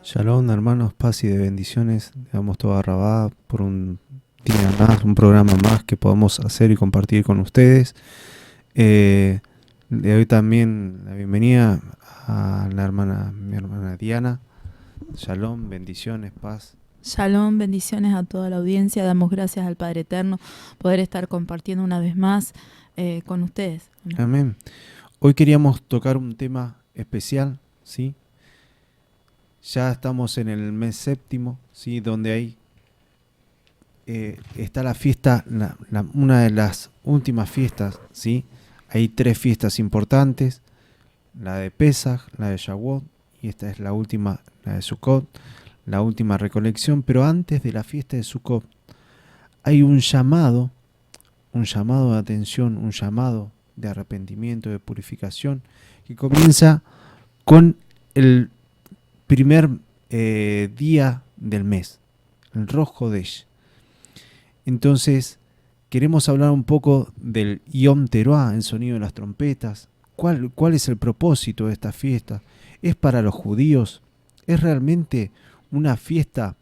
Shalom, hermanos, paz y de bendiciones. Le damos toda rabá por un día más, un programa más que podamos hacer y compartir con ustedes. Le doy también la bienvenida a mi hermana Diana. Shalom, bendiciones, paz. Shalom, bendiciones a toda la audiencia. Damos gracias al Padre Eterno poder estar compartiendo una vez más con ustedes. Amén. Hoy queríamos tocar un tema especial, ¿sí? Ya estamos en el mes séptimo, ¿sí? Donde hay está la fiesta, una de las últimas fiestas, ¿sí? Hay 3 fiestas importantes, la de Pesaj, la de Shavuot, y esta es la última, la de Sukkot, la última recolección. Pero antes de la fiesta de Sukkot hay un llamado de atención, un llamado de arrepentimiento, de purificación, que comienza con el primer día del mes, el Rosh Hodesh. Entonces, queremos hablar un poco del Yom Teruah, el sonido de las trompetas. ¿Cuál es el propósito de esta fiesta? ¿Es para los judíos? ¿Es realmente una fiesta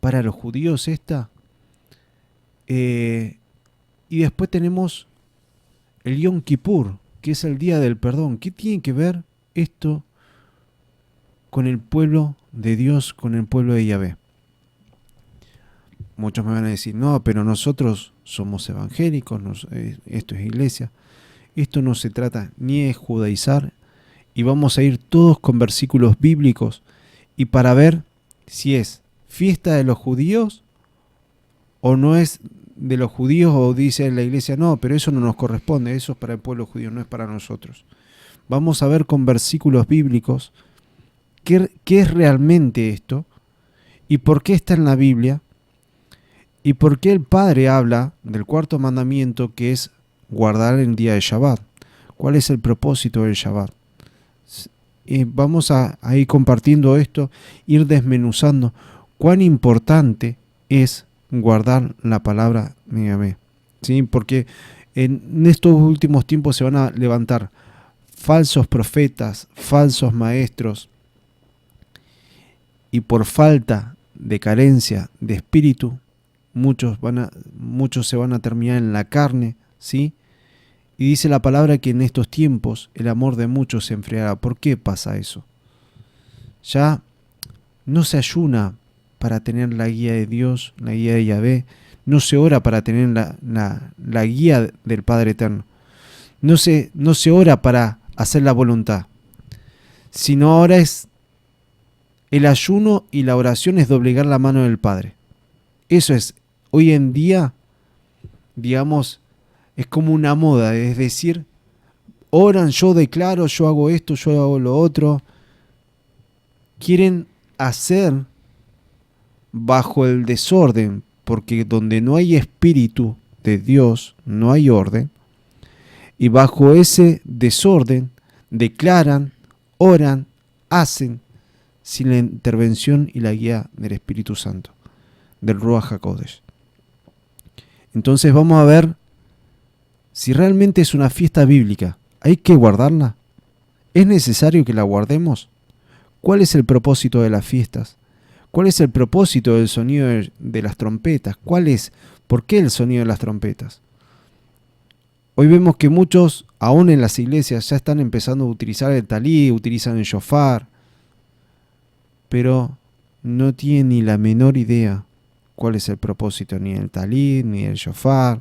para los judíos esta? Y después tenemos el Yom Kippur, que es el día del perdón. ¿Qué tiene que ver esto con el pueblo de Dios, con el pueblo de Yahvé? Muchos me van a decir, no, pero nosotros somos evangélicos, esto es iglesia. Esto no se trata ni de judaizar, y vamos a ir todos con versículos bíblicos y para ver si es fiesta de los judíos o no es de los judíos, o dice la iglesia, no, pero eso no nos corresponde, eso es para el pueblo judío, no es para nosotros. Vamos a ver con versículos bíblicos qué es realmente esto y por qué está en la Biblia. ¿Y por qué el Padre habla del cuarto mandamiento, que es guardar el día de Shabbat? ¿Cuál es el propósito del Shabbat? Y vamos a ir compartiendo esto, ir desmenuzando cuán importante es guardar la palabra de Yahvé, ¿sí? Porque en estos últimos tiempos se van a levantar falsos profetas, falsos maestros, y por falta de carencia de espíritu, muchos se van a terminar en la carne, ¿sí? Y dice la palabra que en estos tiempos el amor de muchos se enfriará. ¿Por qué pasa eso? Ya no se ayuna para tener la guía de Dios, la guía de Yahvé. No se ora para tener la guía del Padre Eterno. No se ora para hacer la voluntad. Sino ahora es el ayuno, y la oración es doblegar la mano del Padre. Eso es, hoy en día, digamos, es como una moda, es decir, oran, yo declaro, yo hago esto, yo hago lo otro. Quieren hacer bajo el desorden, porque donde no hay espíritu de Dios, no hay orden, y bajo ese desorden declaran, oran, hacen, sin la intervención y la guía del Espíritu Santo, del Ruach HaKodesh. Entonces vamos a ver si realmente es una fiesta bíblica. ¿Hay que guardarla? ¿Es necesario que la guardemos? ¿Cuál es el propósito de las fiestas? ¿Cuál es el propósito del sonido de las trompetas? ¿Por qué el sonido de las trompetas? Hoy vemos que muchos, aún en las iglesias, ya están empezando a utilizar el talí, utilizan el shofar, pero no tienen ni la menor idea cuál es el propósito, ni del talí, ni del shofar,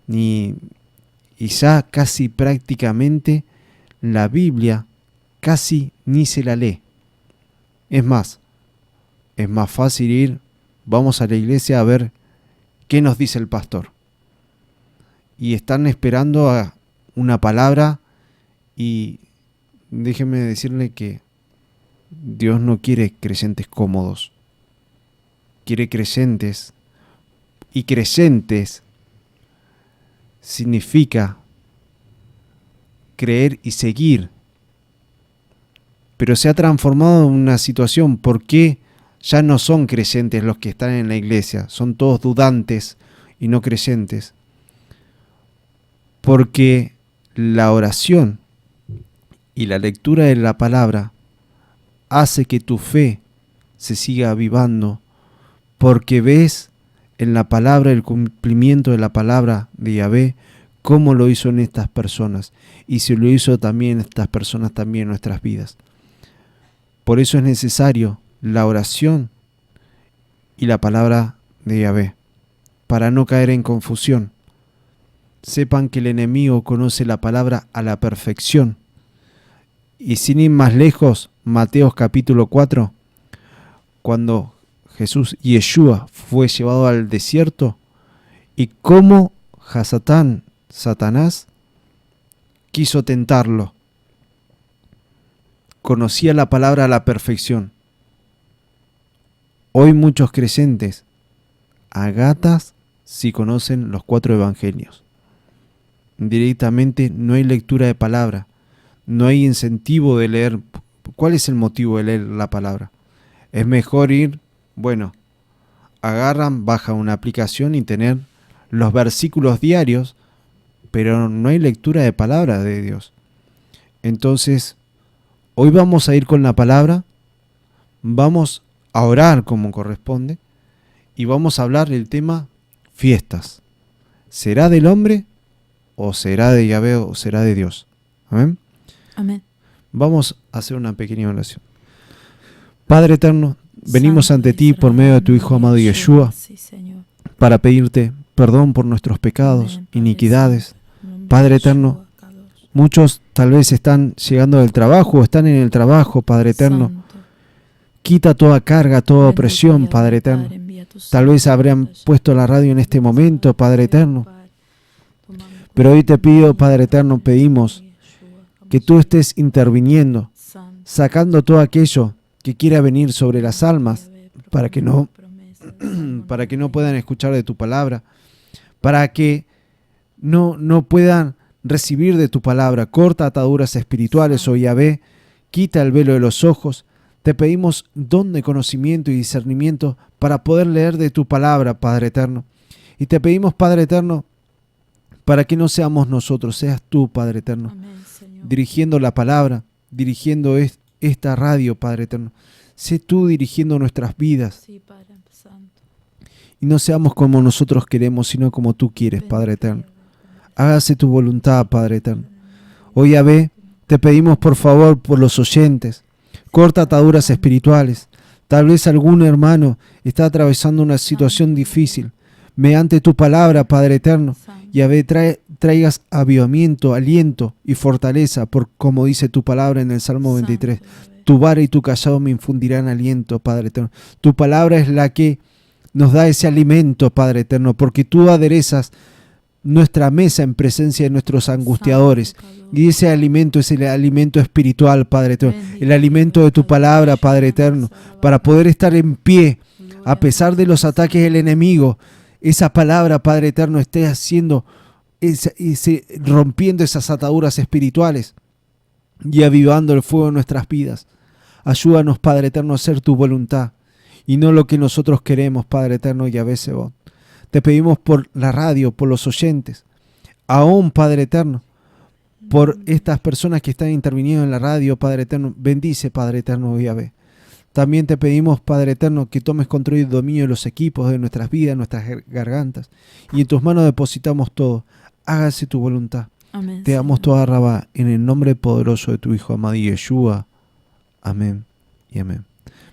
y ya casi prácticamente la Biblia casi ni se la lee. Es más fácil vamos a la iglesia a ver qué nos dice el pastor. Y están esperando a una palabra, y déjenme decirle que Dios no quiere creyentes cómodos, quiere creyentes, y creyentes significa creer y seguir. Pero se ha transformado en una situación, porque ya no son creyentes los que están en la iglesia, son todos dudantes y no creyentes. Porque la oración y la lectura de la palabra hace que tu fe se siga avivando, porque ves en la palabra el cumplimiento de la palabra de Yahvé, cómo lo hizo en estas personas, y si lo hizo también estas personas, también en nuestras vidas. Por eso es necesario la oración y la palabra de Yahvé, para no caer en confusión. Sepan que el enemigo conoce la palabra a la perfección. Y sin ir más lejos, Mateo capítulo 4, cuando Jesús, Yeshua, fue llevado al desierto, y cómo Satanás, quiso tentarlo. Conocía la palabra a la perfección. Hoy muchos creyentes a gatas si conocen los 4 evangelios. Directamente no hay lectura de palabra, no hay incentivo de leer. ¿Cuál es el motivo de leer la palabra? Es mejor ir, agarran, bajan una aplicación y tener los versículos diarios, pero no hay lectura de palabra de Dios. Entonces, hoy vamos a ir con la palabra, vamos a orar como corresponde y vamos a hablar del tema fiestas. ¿Será del hombre o será de Yahvé o será de Dios? Amén. Amén. Vamos a hacer una pequeña oración. Padre eterno, venimos ante ti por medio de tu Hijo amado Yeshua, para pedirte perdón por nuestros pecados, iniquidades. Padre eterno, muchos tal vez están llegando del trabajo o están en el trabajo, Padre eterno. Quita toda carga, toda opresión, Padre eterno. Tal vez habrían puesto la radio en este momento, Padre eterno. Pero hoy te pido, Padre eterno, pedimos que tú estés interviniendo, sacando todo aquello que quiera venir sobre las almas, para que no puedan escuchar de tu palabra, para que no puedan recibir de tu palabra. Corta ataduras espirituales, oh Yahvé, quita el velo de los ojos. Te pedimos don de conocimiento y discernimiento para poder leer de tu palabra, Padre eterno. Y te pedimos, Padre eterno, para que no seamos nosotros, seas tú, Padre eterno. Amén, dirigiendo la palabra, dirigiendo esta radio, Padre eterno. Sé tú dirigiendo nuestras vidas. Sí, Padre Santo. Y no seamos como nosotros queremos, sino como tú quieres, Padre eterno. Hágase tu voluntad, Padre eterno. Hoy, Yahvé, te pedimos por favor por los oyentes. Corta ataduras espirituales. Tal vez algún hermano está atravesando una situación difícil. Mediante tu palabra, Padre eterno, Yahvé, traigas avivamiento, aliento y fortaleza, por como dice tu palabra en el Salmo 23. Tu vara y tu callado me infundirán aliento, Padre eterno. Tu palabra es la que nos da ese alimento, Padre eterno, porque tú aderezas nuestra mesa en presencia de nuestros angustiadores. Y ese alimento es el alimento espiritual, Padre eterno. El alimento de tu palabra, Padre eterno, para poder estar en pie a pesar de los ataques del enemigo. Esa palabra, Padre eterno, esté haciendo, rompiendo esas ataduras espirituales y avivando el fuego en nuestras vidas. Ayúdanos, Padre eterno, a hacer tu voluntad y no lo que nosotros queremos, Padre eterno, Yahvé Sebot. Te pedimos por la radio, por los oyentes, aún, Padre eterno, por estas personas que están interviniendo en la radio, Padre eterno. Bendice, Padre eterno, Yahvé. También te pedimos, Padre eterno, que tomes control y dominio de los equipos, de nuestras vidas, nuestras gargantas. Y en tus manos depositamos todo. Hágase tu voluntad. Amén, te damos toda Rabá en el nombre poderoso de tu Hijo amado Yeshua. Amén y amén.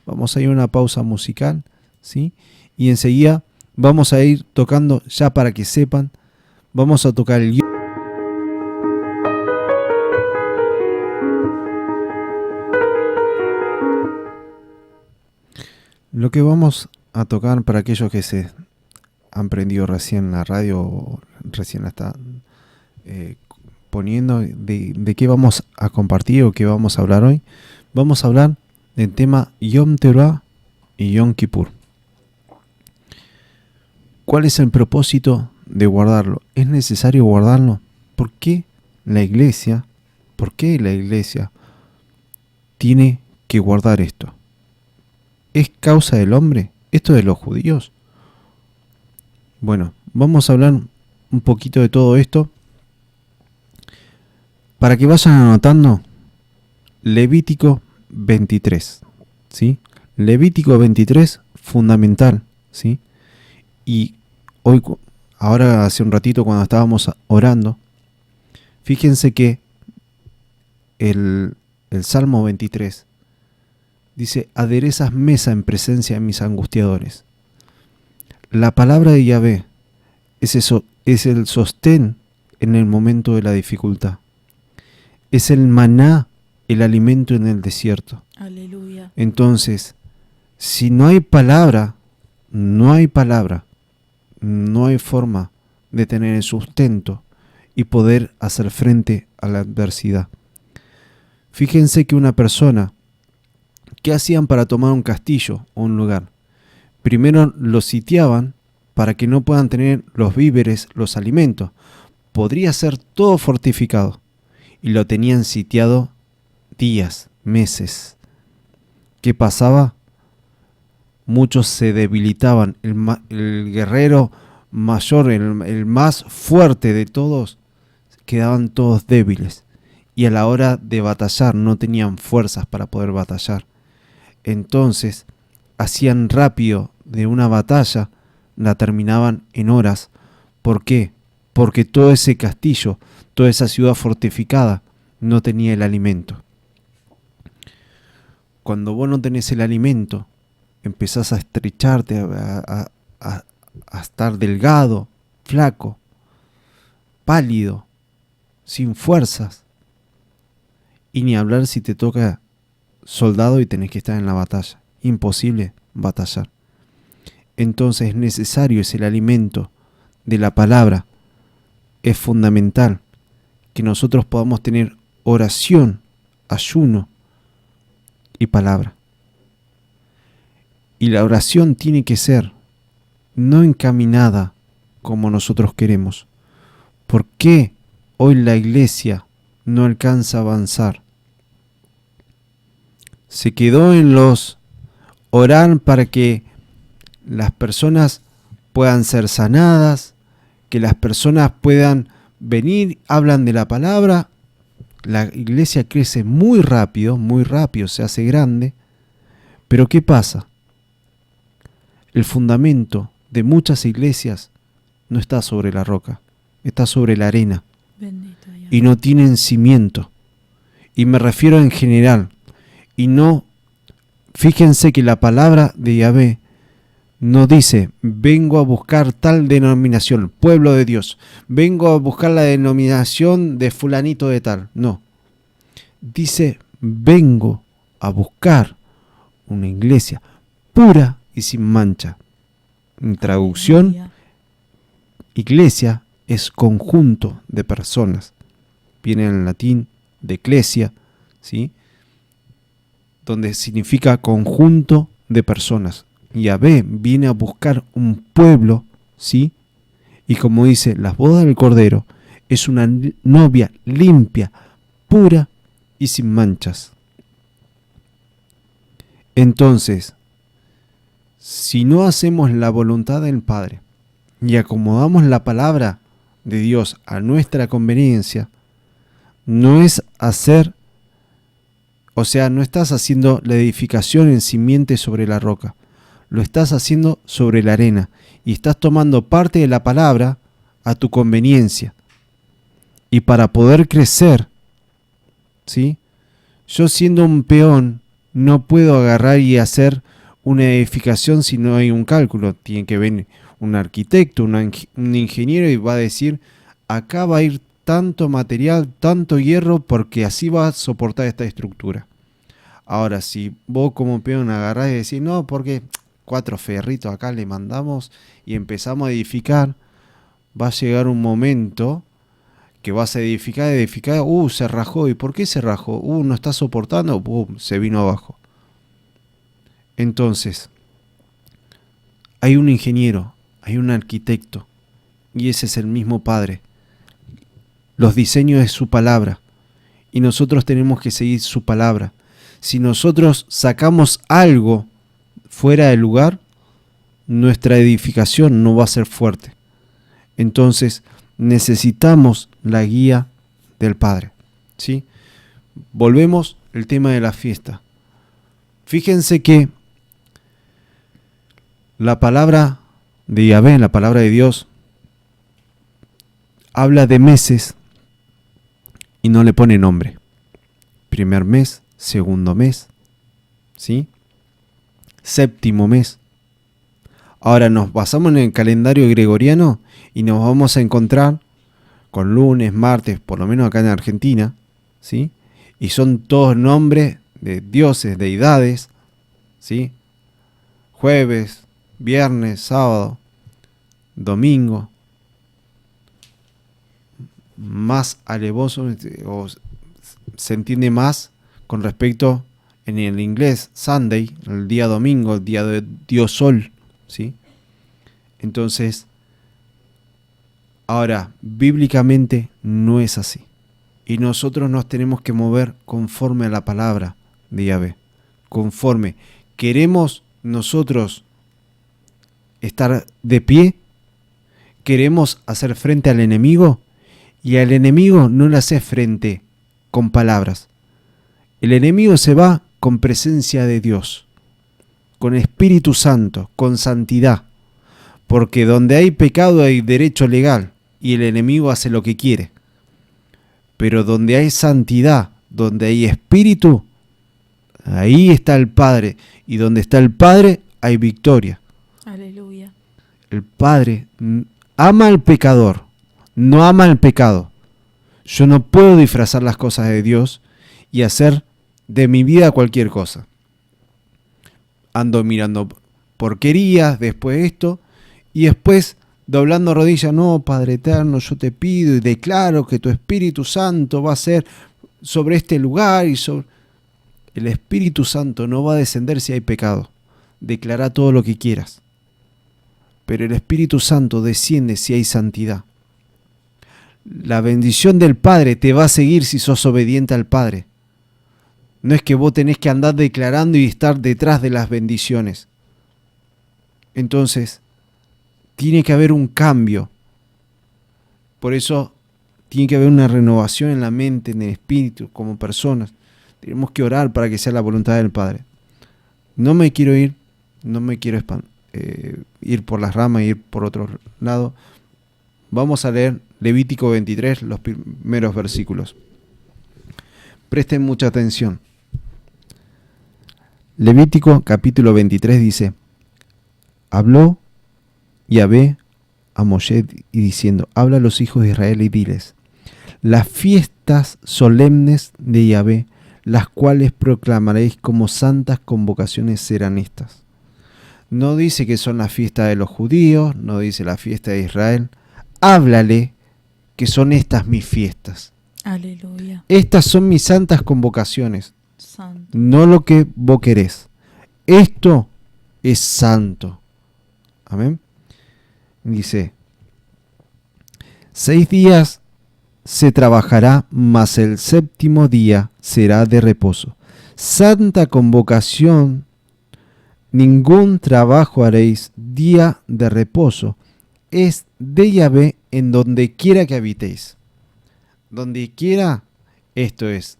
Vamos a ir a una pausa musical, ¿sí? Y enseguida vamos a ir tocando, ya para que sepan, vamos a tocar el... Lo que vamos a tocar para aquellos que se han prendido recién la radio o recién la están poniendo, de qué vamos a compartir o qué vamos a hablar hoy. Vamos a hablar del tema Yom Teruah y Yom Kippur. ¿Cuál es el propósito de guardarlo? ¿Es necesario guardarlo? ¿Por qué la iglesia tiene que guardar esto? ¿Es causa del hombre? ¿Esto de los judíos? Bueno, vamos a hablar un poquito de todo esto. Para que vayan anotando, Levítico 23. ¿sí? Levítico 23, fundamental, ¿sí? Y hoy, ahora hace un ratito cuando estábamos orando, fíjense que el Salmo 23 dice: aderezas mesa en presencia de mis angustiadores. La palabra de Yahvé es el sostén en el momento de la dificultad. Es el maná, el alimento en el desierto. Aleluya. Entonces, si no hay palabra, no hay forma de tener el sustento y poder hacer frente a la adversidad. Fíjense que una persona, ¿qué hacían para tomar un castillo o un lugar? Primero lo sitiaban para que no puedan tener los víveres, los alimentos. Podría ser todo fortificado y lo tenían sitiado días, meses. ¿Qué pasaba? Muchos se debilitaban. El guerrero mayor, el más fuerte de todos, quedaban todos débiles. Y a la hora de batallar no tenían fuerzas para poder batallar. Entonces, hacían rápido de una batalla, la terminaban en horas. ¿Por qué? Porque todo ese castillo, toda esa ciudad fortificada, no tenía el alimento. Cuando vos no tenés el alimento, empezás a estrecharte, a estar delgado, flaco, pálido, sin fuerzas. Y ni hablar si te toca soldado y tenés que estar en la batalla. Imposible batallar. Entonces es necesario, es el alimento de la palabra. Es fundamental que nosotros podamos tener oración, ayuno y palabra. Y la oración tiene que ser no encaminada como nosotros queremos. ¿Por qué hoy la iglesia no alcanza a avanzar? Se quedó en los orar para que las personas puedan ser sanadas, que las personas puedan venir, hablan de la palabra. La iglesia crece muy rápido, se hace grande. Pero ¿qué pasa? El fundamento de muchas iglesias no está sobre la roca, está sobre la arena. Bendito Dios. Y no tienen cimiento. Y me refiero en general. Y no, fíjense que la palabra de Yahvé no dice: vengo a buscar tal denominación, pueblo de Dios, vengo a buscar la denominación de fulanito de tal. No. Dice: vengo a buscar una iglesia pura y sin mancha. En traducción, Aleluya. iglesia es conjunto de personas. Viene en latín de ecclesia, ¿sí? Donde significa conjunto de personas. Yahvé viene a buscar un pueblo, ¿sí? Y como dice, las bodas del Cordero es una novia limpia, pura y sin manchas. Entonces, si no hacemos la voluntad del Padre y acomodamos la palabra de Dios a nuestra conveniencia, no es hacer, o sea, no estás haciendo la edificación en simiente sobre la roca, lo estás haciendo sobre la arena y estás tomando parte de la palabra a tu conveniencia. Y para poder crecer, ¿sí? Yo siendo un peón no puedo agarrar y hacer una edificación si no hay un cálculo. Tiene que venir un arquitecto, un ingeniero y va a decir: acá va a ir tanto material, tanto hierro, porque así va a soportar esta estructura. Ahora, si vos como peón agarrás y decís: no, porque 4 ferritos acá le mandamos y empezamos a edificar, va a llegar un momento que vas a edificar, se rajó. ¿Y por qué se rajó? No está soportando, se vino abajo. Entonces, hay un ingeniero, hay un arquitecto, y ese es el mismo Padre. Los diseños es su palabra, y nosotros tenemos que seguir su palabra. Si nosotros sacamos algo fuera del lugar, nuestra edificación no va a ser fuerte. Entonces, necesitamos la guía del Padre, ¿sí? Volvemos al tema de la fiesta. Fíjense que la palabra de Yahvé, la palabra de Dios, habla de meses y no le pone nombre. Primer mes, segundo mes, ¿sí? Séptimo mes. Ahora nos basamos en el calendario gregoriano y nos vamos a encontrar con lunes, martes, por lo menos acá en Argentina, ¿sí? Y son todos nombres de dioses, deidades, ¿sí? Jueves, viernes, sábado, domingo. Más alevoso, o se entiende más con respecto en el inglés, Sunday, el día domingo, el día de Dios Sol, ¿sí? Entonces, ahora, bíblicamente no es así. Y nosotros nos tenemos que mover conforme a la palabra de Yahvé. Conforme. ¿Queremos nosotros estar de pie? ¿Queremos hacer frente al enemigo? Y al enemigo no le hace frente con palabras. El enemigo se va con presencia de Dios, con Espíritu Santo, con santidad. Porque donde hay pecado hay derecho legal y el enemigo hace lo que quiere. Pero donde hay santidad, donde hay espíritu, ahí está el Padre. Y donde está el Padre hay victoria. Aleluya. El Padre ama al pecador, no ama el pecado. Yo no puedo disfrazar las cosas de Dios y hacer de mi vida cualquier cosa. Ando mirando porquerías, después esto, y después doblando rodillas, no, Padre eterno, yo te pido y declaro que tu Espíritu Santo va a ser sobre este lugar y sobre... El Espíritu Santo no va a descender si hay pecado. Declara todo lo que quieras. Pero el Espíritu Santo desciende si hay santidad. La bendición del Padre te va a seguir si sos obediente al Padre. No es que vos tenés que andar declarando y estar detrás de las bendiciones. Entonces, tiene que haber un cambio. Por eso, tiene que haber una renovación en la mente, en el espíritu, como personas. Tenemos que orar para que sea la voluntad del Padre. No me quiero ir ir por las ramas, ir por otro lado. Vamos a leer Levítico 23, los primeros versículos. Presten mucha atención. Levítico capítulo 23 dice: habló Yahvé a Moshe y diciendo: habla a los hijos de Israel y diles: las fiestas solemnes de Yahvé, las cuales proclamaréis como santas convocaciones, serán estas. No dice que son las fiestas de los judíos, no dice la fiesta de Israel. Háblale que son estas mis fiestas. Aleluya. Estas son mis santas convocaciones. Santo. No lo que vos querés. Esto es santo. Amén. Dice: 6 días se trabajará, mas el séptimo día será de reposo. Santa convocación, ningún trabajo haréis, día de reposo es de Yahvé en donde quiera que habitéis. Donde quiera, esto es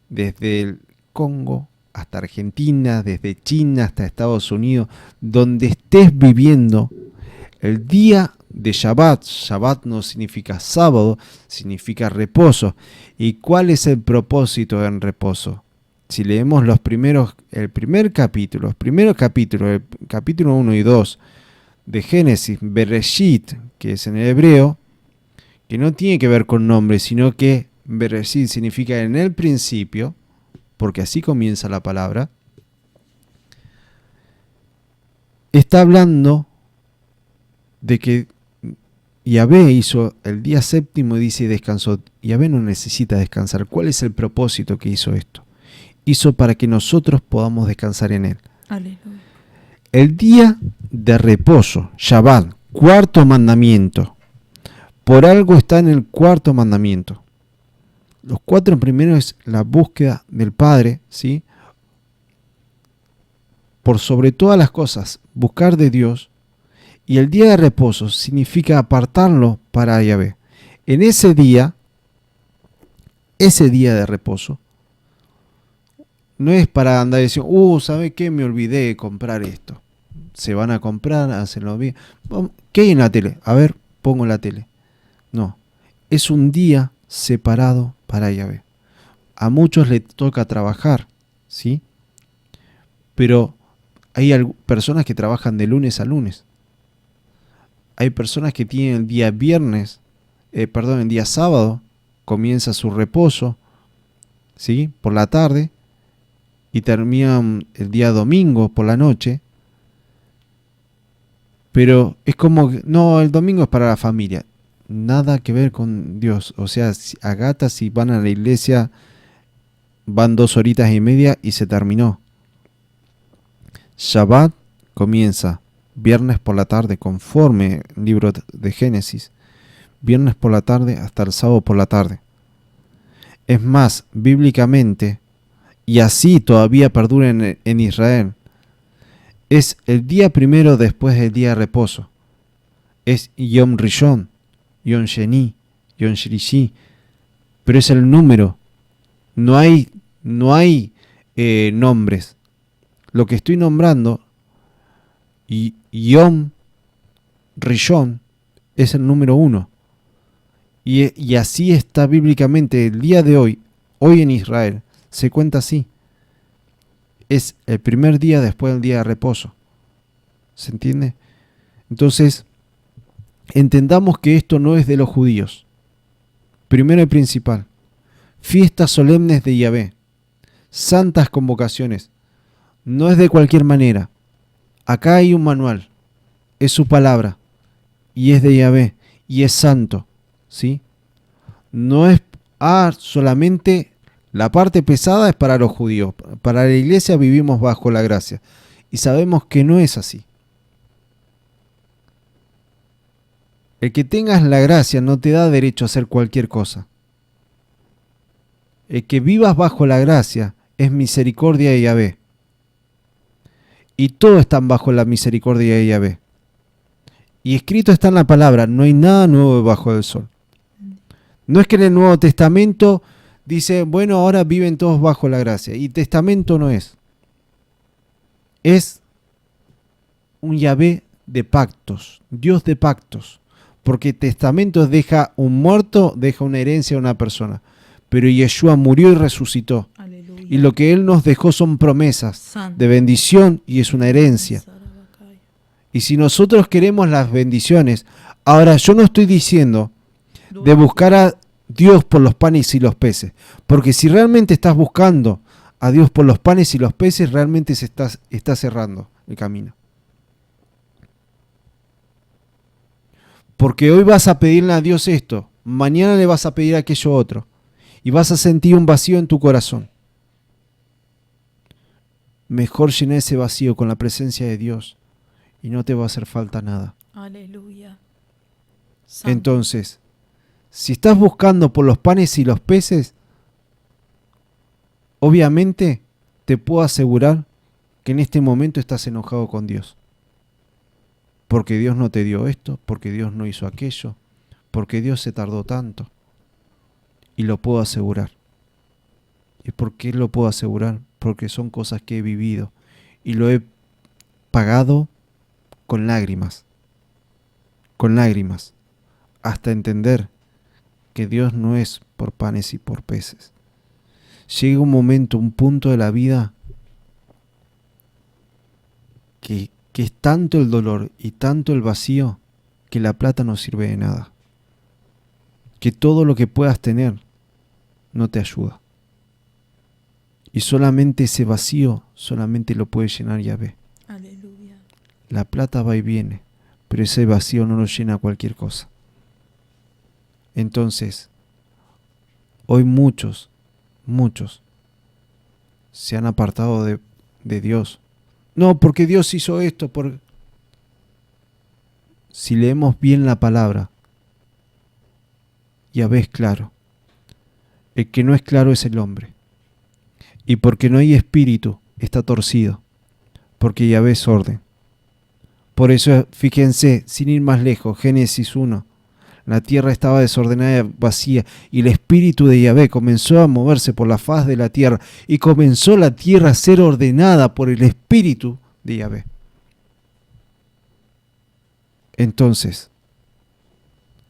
desde el Congo hasta Argentina, desde China hasta Estados Unidos, donde estés viviendo, el día de Shabbat. Shabbat no significa sábado, significa reposo. ¿Y cuál es el propósito en reposo? Si leemos el primer capítulo, el capítulo 1 y 2 de Génesis, Bereshit, que es en el hebreo, que no tiene que ver con nombre, sino que Bereshit significa en el principio, porque así comienza la palabra, está hablando de que Yahvé hizo el día séptimo y dice y descansó. Yahvé no necesita descansar. ¿Cuál es el propósito que hizo esto? Hizo para que nosotros podamos descansar en él. Aleluya. El día de reposo, Shabbat, cuarto mandamiento. Por algo está en el cuarto mandamiento. Los 4 primeros es la búsqueda del Padre, ¿sí? Por sobre todas las cosas, buscar de Dios. Y el día de reposo significa apartarlo para Yahvé. En ese día de reposo, no es para andar diciendo, ¿sabe qué? Me olvidé de comprar esto. Se van a comprar, hacenlo bien. ¿Qué hay en la tele? A ver, pongo la tele. No, es un día separado para Yahvé. A muchos les toca trabajar, ¿sí? Pero hay personas que trabajan de lunes a lunes. Hay personas que tienen el día el día sábado, comienza su reposo, ¿sí? Por la tarde, y terminan el día domingo por la noche. Pero es como, no, el domingo es para la familia. Nada que ver con Dios. O sea, si van a la iglesia, van 2 horitas y media y se terminó. Shabbat comienza viernes por la tarde, conforme el libro de Génesis. Viernes por la tarde hasta el sábado por la tarde. Es más, bíblicamente, y así todavía perdura en Israel, es el día primero después del día de reposo. Es Yom Rishon, Yom Sheni, Yom Shlishi, pero es el número. No hay nombres. Lo que estoy nombrando, y Yom Rishon, es el número 1. Y así está bíblicamente el día de hoy en Israel, se cuenta así. Es el primer día después del día de reposo. ¿Se entiende? Entonces, entendamos que esto no es de los judíos. Primero y principal, fiestas solemnes de Yahvé, santas convocaciones. No es de cualquier manera. Acá hay un manual, es su palabra, y es de Yahvé, y es santo, ¿sí? No es solamente la parte pesada es para los judíos. Para la iglesia vivimos bajo la gracia. Y sabemos que no es así. El que tengas la gracia no te da derecho a hacer cualquier cosa. El que vivas bajo la gracia es misericordia de Yahvé. Y todos están bajo la misericordia de Yahvé. Y escrito está en la palabra, no hay nada nuevo debajo del sol. No es que en el Nuevo Testamento dice, bueno, ahora viven todos bajo la gracia. Y testamento no es. Es un Yahvé de pactos, Dios de pactos. Porque testamento deja un muerto, deja una herencia a una persona. Pero Yeshua murió y resucitó. Aleluya. Y lo que Él nos dejó son promesas de bendición y es una herencia. Y si nosotros queremos las bendiciones, ahora yo no estoy diciendo de buscar a Dios por los panes y los peces. Porque si realmente estás buscando a Dios por los panes y los peces, realmente se está cerrando el camino. Porque hoy vas a pedirle a Dios esto, mañana le vas a pedir aquello otro. Y vas a sentir un vacío en tu corazón. Mejor llenar ese vacío con la presencia de Dios y no te va a hacer falta nada. Aleluya. Entonces, si estás buscando por los panes y los peces, obviamente te puedo asegurar que en este momento estás enojado con Dios. Porque Dios no te dio esto, porque Dios no hizo aquello, porque Dios se tardó tanto. Y lo puedo asegurar. ¿Y por qué lo puedo asegurar? Porque son cosas que he vivido y lo he pagado con lágrimas. Con lágrimas. Hasta entender que Dios no es por panes y por peces. Llega un momento, un punto de la vida que es tanto el dolor y tanto el vacío que la plata no sirve de nada. Que todo lo que puedas tener no te ayuda. Y solamente ese vacío, solamente lo puede llenar Yahvé. Aleluya. La plata va y viene, pero ese vacío no lo llena cualquier cosa. Entonces, hoy muchos se han apartado de Dios. No, porque Dios hizo esto. Si leemos bien la palabra, Yahvé es claro. El que no es claro es el hombre. Y porque no hay espíritu, está torcido. Porque Yahvé es orden. Por eso, fíjense, sin ir más lejos, Génesis 1. La tierra estaba desordenada y vacía, y el espíritu de Yahvé comenzó a moverse por la faz de la tierra, y comenzó la tierra a ser ordenada por el espíritu de Yahvé. Entonces,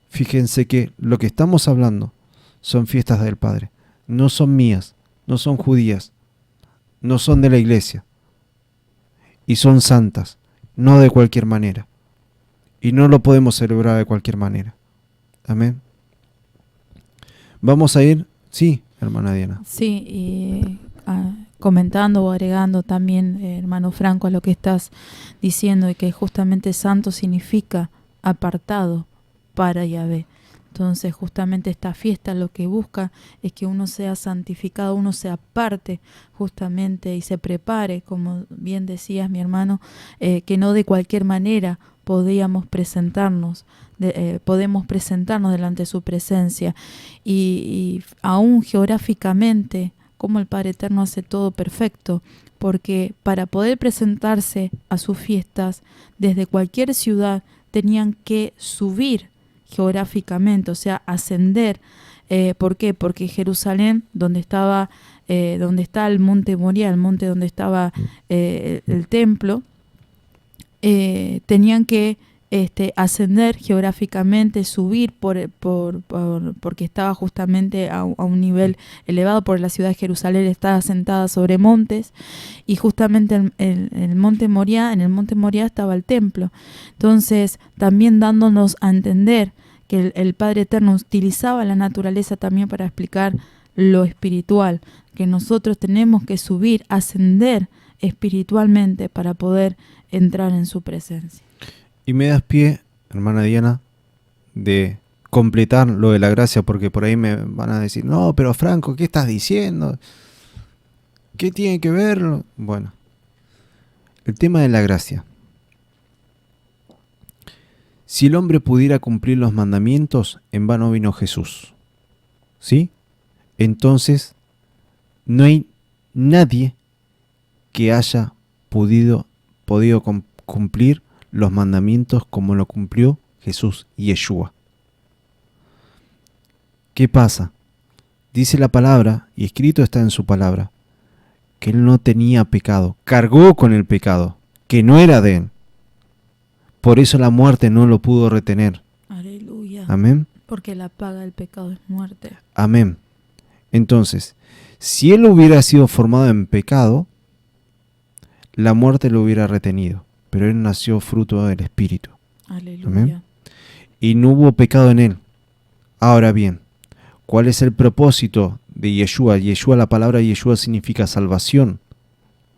fíjense que lo que estamos hablando son fiestas del Padre, no son mías, no son judías, no son de la iglesia, y son santas, no de cualquier manera, y no lo podemos celebrar de cualquier manera. Amén. Vamos a ir, sí, hermana Diana. Sí, y comentando o agregando también, hermano Franco, a lo que estás diciendo, y que justamente santo significa apartado para Yahvé. Entonces justamente esta fiesta lo que busca es que uno sea santificado, uno se aparte justamente y se prepare, como bien decías mi hermano, que no de cualquier manera podemos presentarnos delante de su presencia, y aún geográficamente, como el Padre Eterno hace todo perfecto, porque para poder presentarse a sus fiestas desde cualquier ciudad tenían que subir geográficamente, o sea, ascender. ¿Por qué? Porque Jerusalén, donde está el monte Moria, el monte donde estaba el templo, tenían que ascender geográficamente, subir porque estaba justamente a un nivel elevado, porque la ciudad de Jerusalén estaba asentada sobre montes, y justamente en el monte Moria estaba el templo. Entonces, también dándonos a entender que el Padre Eterno utilizaba la naturaleza también para explicar lo espiritual, que nosotros tenemos que subir, ascender espiritualmente para poder entrar en su presencia. Y me das pie, hermana Diana, de completar lo de la gracia, porque por ahí me van a decir, no, pero Franco, ¿qué estás diciendo? ¿Qué tiene que ver? Bueno, el tema de la gracia. Si el hombre pudiera cumplir los mandamientos, en vano vino Jesús. ¿Sí? Entonces, no hay nadie que haya podido cumplir los mandamientos como lo cumplió Jesús y Yeshua. ¿Qué pasa? Dice la palabra, y escrito está en su palabra, que él no tenía pecado, cargó con el pecado, que no era de él. Por eso la muerte no lo pudo retener. Aleluya. Amén. Porque la paga del pecado es muerte. Amén. Entonces, si él hubiera sido formado en pecado, la muerte lo hubiera retenido. Pero él nació fruto del Espíritu. Aleluya. Amén. Y no hubo pecado en él. Ahora bien, ¿cuál es el propósito de Yeshua? Yeshua, la palabra Yeshua significa salvación,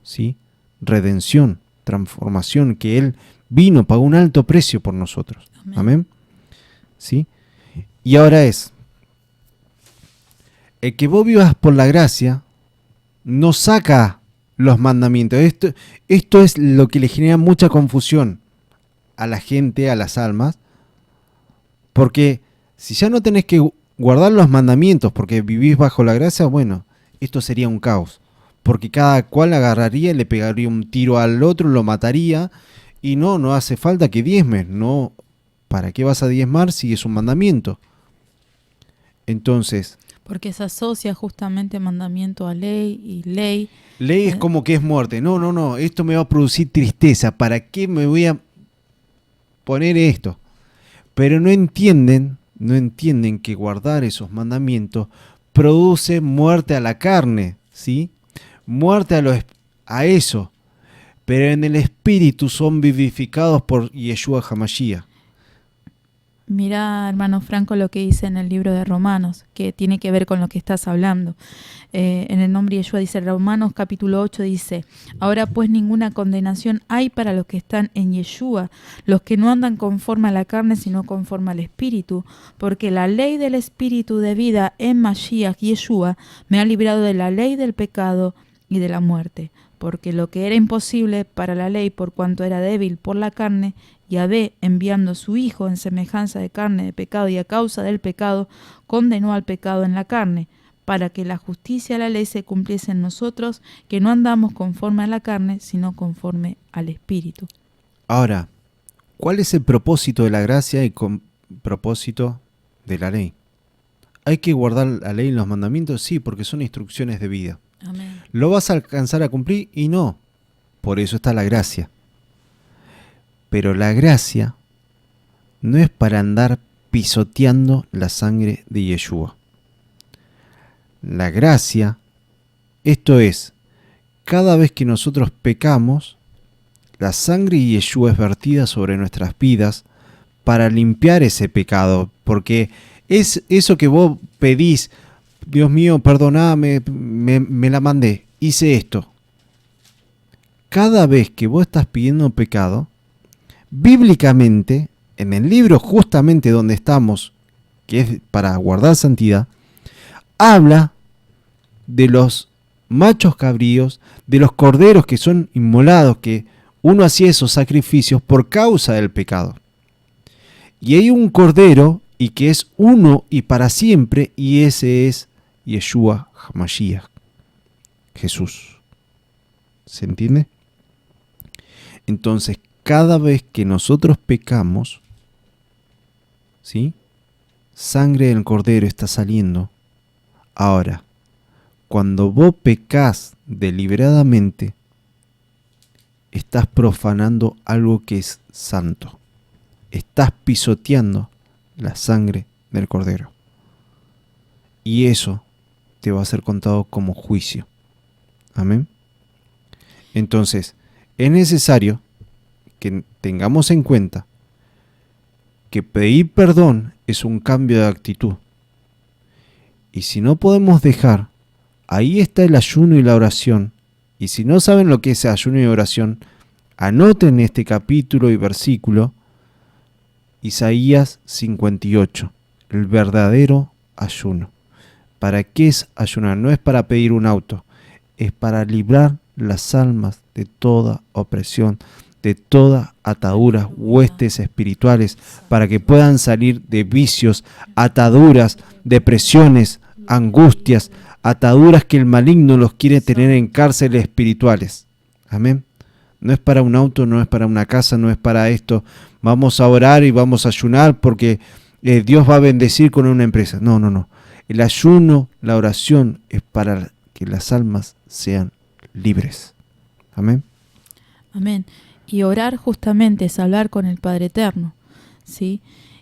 ¿sí? Redención, transformación, que él vino, pagó un alto precio por nosotros. Amén. Amén. ¿Sí? Y ahora es, el que vos vivas por la gracia no saca los mandamientos. Esto es lo que le genera mucha confusión a la gente, a las almas, porque si ya no tenés que guardar los mandamientos porque vivís bajo la gracia, bueno, esto sería un caos, porque cada cual agarraría y le pegaría un tiro al otro, lo mataría, y no hace falta que diezmes, no, ¿para qué vas a diezmar si es un mandamiento? Entonces, porque se asocia justamente mandamiento a ley, y ley. Ley es como que es muerte. No, esto me va a producir tristeza. ¿Para qué me voy a poner esto? Pero no entienden que guardar esos mandamientos produce muerte a la carne, ¿sí? Muerte a eso. Pero en el espíritu son vivificados por Yeshua HaMashiach. Mira, hermano Franco, lo que dice en el libro de Romanos, que tiene que ver con lo que estás hablando. En el nombre de Yeshua dice, Romanos capítulo 8 dice, ahora pues ninguna condenación hay para los que están en Yeshua, los que no andan conforme a la carne, sino conforme al Espíritu, porque la ley del Espíritu de vida en Mashiach Yeshua me ha librado de la ley del pecado y de la muerte. Porque lo que era imposible para la ley por cuanto era débil por la carne, Yahvé, enviando a su Hijo en semejanza de carne de pecado y a causa del pecado, condenó al pecado en la carne, para que la justicia de la ley se cumpliese en nosotros, que no andamos conforme a la carne, sino conforme al Espíritu. Ahora, ¿cuál es el propósito de la gracia y propósito de la ley. ¿Hay que guardar la ley y los mandamientos? Sí, porque son instrucciones de vida. Amén. ¿Lo vas a alcanzar a cumplir? Y no. Por eso está la gracia. Pero la gracia no es para andar pisoteando la sangre de Yeshua. La gracia, esto es, cada vez que nosotros pecamos, la sangre de Yeshua es vertida sobre nuestras vidas para limpiar ese pecado, porque es eso que vos pedís, Dios mío, perdoname, me la mandé, hice esto. Cada vez que vos estás pidiendo pecado, bíblicamente, en el libro justamente donde estamos, que es para guardar santidad, habla de los machos cabríos, de los corderos que son inmolados, que uno hacía esos sacrificios por causa del pecado. Y hay un cordero, y que es uno y para siempre, y ese es Yeshua HaMashiach, Jesús. ¿Se entiende? Entonces, cada vez que nosotros pecamos, ¿sí?, sangre del cordero está saliendo. Ahora, cuando vos pecás deliberadamente, estás profanando algo que es santo. Estás pisoteando la sangre del cordero. Y eso te va a ser contado como juicio. Amén. Entonces, es necesario que tengamos en cuenta que pedir perdón es un cambio de actitud. Y si no podemos dejar, ahí está el ayuno y la oración. Y si no saben lo que es ayuno y oración, anoten este capítulo y versículo, Isaías 58, el verdadero ayuno. ¿Para qué es ayunar? No es para pedir un auto, es para librar las almas de toda opresión, de toda atadura, huestes espirituales, para que puedan salir de vicios, ataduras, depresiones, angustias, ataduras que el maligno los quiere tener en cárceles espirituales. Amén. No es para un auto, no es para una casa, no es para esto. Vamos a orar y vamos a ayunar porque Dios va a bendecir con una empresa. No, no, no. El ayuno, la oración es para que las almas sean libres. Amén. Amén. Y orar justamente es hablar con el Padre Eterno, ¿sí?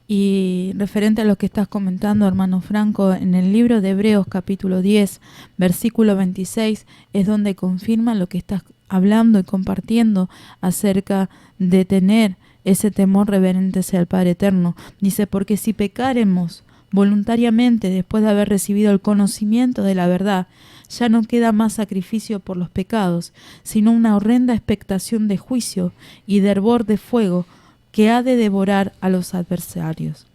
Y referente a lo que estás comentando, hermano Franco, en el libro de Hebreos capítulo 10, versículo 26, es donde confirma lo que estás hablando y compartiendo acerca de tener ese temor reverente hacia el Padre Eterno. Dice, porque si pecaremos voluntariamente después de haber recibido el conocimiento de la verdad, ya no queda más sacrificio por los pecados, sino una horrenda expectación de juicio y de hervor de fuego que ha de devorar a los adversarios.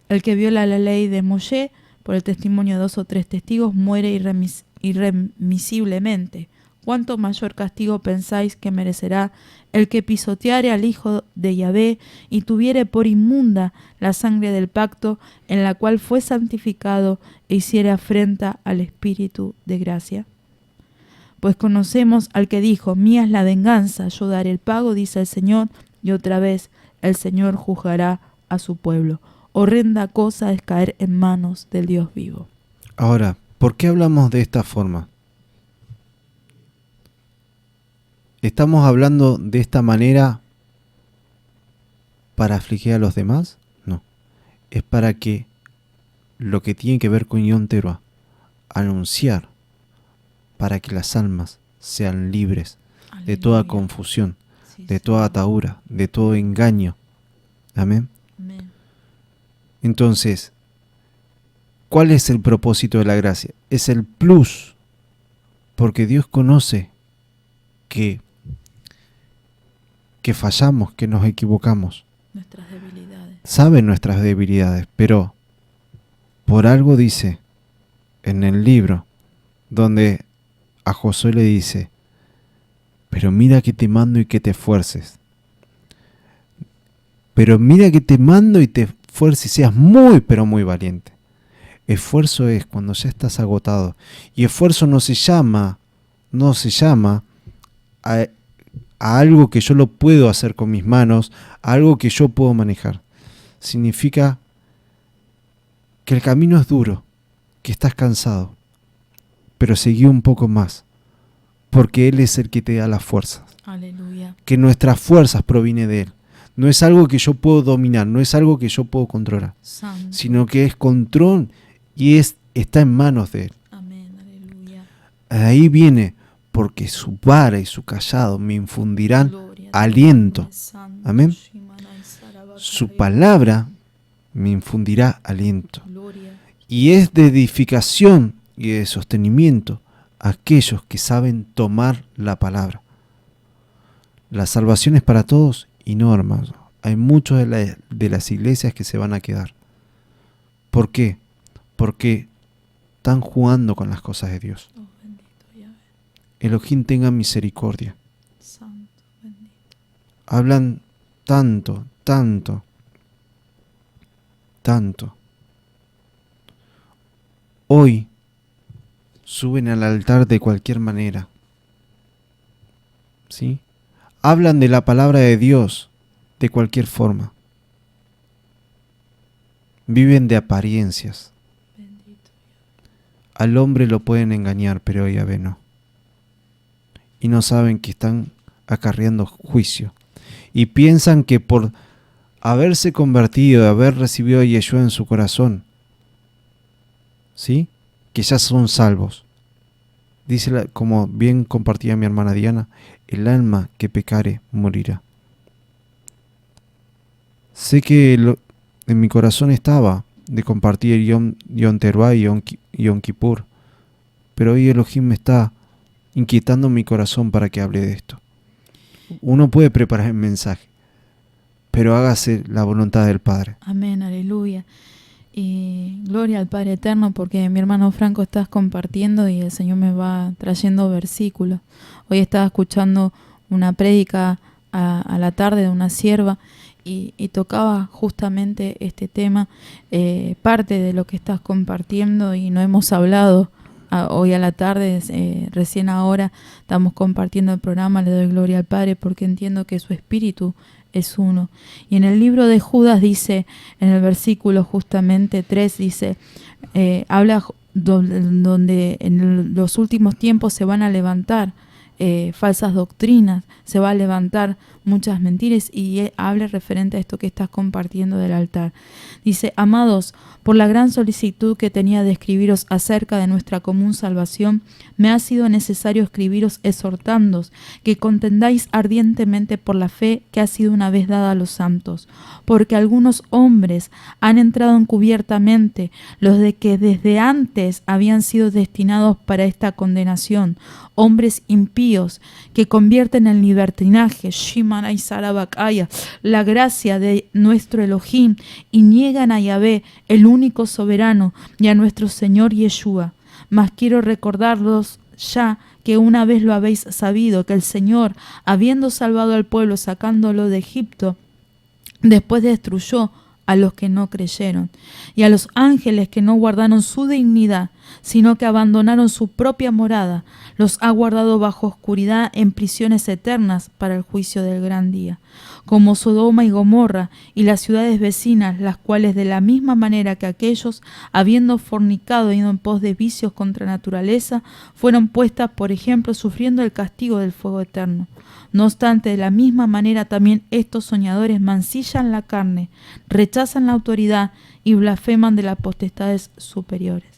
El que viola la ley de Moshe por el testimonio de 2 o 3 testigos muere irremisiblemente. ¿Cuánto mayor castigo pensáis que merecerá el que pisoteare al Hijo de Yahvé y tuviere por inmunda la sangre del pacto en la cual fue santificado e hiciere afrenta al Espíritu de gracia? Pues conocemos al que dijo, mía es la venganza, yo daré el pago, dice el Señor, y otra vez el Señor juzgará a su pueblo. Horrenda cosa es caer en manos del Dios vivo. Ahora, ¿por qué hablamos de esta forma? ¿Estamos hablando de esta manera para afligir a los demás? No. Es para que lo que tiene que ver con Yom Teruah, anunciar para que las almas sean libres de toda confusión, de toda atadura, de todo engaño. Amén. Amén. Entonces, ¿cuál es el propósito de la gracia? Es el plus, porque Dios conoce que fallamos, que nos equivocamos. Nuestras debilidades. Sabe nuestras debilidades, pero por algo dice en el libro donde a Josué le dice, pero mira que te mando y que te esfuerces. Pero mira que te mando y te esfuerces y seas muy, pero muy valiente. Esfuerzo es cuando ya estás agotado. Y esfuerzo no se llama a algo que yo lo puedo hacer con mis manos, a algo que yo puedo manejar. Significa que el camino es duro, que estás cansado, pero seguí un poco más, porque Él es el que te da las fuerzas. Aleluya. Que nuestras fuerzas provienen de Él. No es algo que yo puedo dominar, no es algo que yo puedo controlar, Santo. sino que es control y está en manos de Él. Amén. Aleluya. Ahí viene, porque su vara y su callado me infundirán Gloria aliento. a ti, Santo. Amén. Shimanai Sarabakaya. Su palabra me infundirá aliento. Gloria. Y es de edificación y de sostenimiento a aquellos que saben tomar la palabra. La salvación es para todos y no, hermanos. Hay muchos de las iglesias que se van a quedar. ¿Por qué? Porque están jugando con las cosas de Dios. Oh, bendito Yahvé. Elohim tenga misericordia. Santo, bendito. Hablan tanto, tanto, tanto. Hoy suben al altar de cualquier manera. ¿Sí? Hablan de la palabra de Dios de cualquier forma. Viven de apariencias. Bendito. Al hombre lo pueden engañar, pero a Yahvé no. Y no saben que están acarreando juicio. Y piensan que por haberse convertido, haber recibido a Yeshua en su corazón, ¿sí? Que ya son salvos. Dice, como bien compartía mi hermana Diana, el alma que pecare morirá. Sé que en mi corazón estaba de compartir Yom Teruah y Yom Kippur, pero hoy Elohim me está inquietando mi corazón para que hable de esto. Uno puede preparar el mensaje, pero hágase la voluntad del Padre. Amén, aleluya. Y gloria al Padre Eterno, porque mi hermano Franco estás compartiendo y el Señor me va trayendo versículos. Hoy estaba escuchando una prédica a la tarde de una sierva y tocaba justamente este tema, parte de lo que estás compartiendo, y no hemos hablado hoy a la tarde, recién ahora estamos compartiendo el programa. Le doy gloria al Padre porque entiendo que su espíritu es uno. Y en el libro de Judas dice, en el versículo justamente 3, dice, habla donde en los últimos tiempos se van a levantar falsas doctrinas, se va a levantar muchas mentiras, y habla referente a esto que estás compartiendo del altar. Dice: amados, por la gran solicitud que tenía de escribiros acerca de nuestra común salvación, me ha sido necesario escribiros exhortándoos que contendáis ardientemente por la fe que ha sido una vez dada a los santos, porque algunos hombres han entrado encubiertamente, los de que desde antes habían sido destinados para esta condenación, hombres impíos que convierten en libertinaje Shimanai Sarabakaya la gracia de nuestro Elohim y niegan a Yahvé, el único soberano, y a nuestro Señor Yeshua. Mas quiero recordaros ya que una vez lo habéis sabido, que el Señor, habiendo salvado al pueblo sacándolo de Egipto, después destruyó a los que no creyeron, y a los ángeles que no guardaron su dignidad, sino que abandonaron su propia morada, los ha guardado bajo oscuridad en prisiones eternas para el juicio del gran día, como Sodoma y Gomorra y las ciudades vecinas, las cuales de la misma manera que aquellos, habiendo fornicado y ido en pos de vicios contra naturaleza, fueron puestas por ejemplo sufriendo el castigo del fuego eterno. No obstante, de la misma manera también estos soñadores mancillan la carne, rechazan la autoridad y blasfeman de las potestades superiores.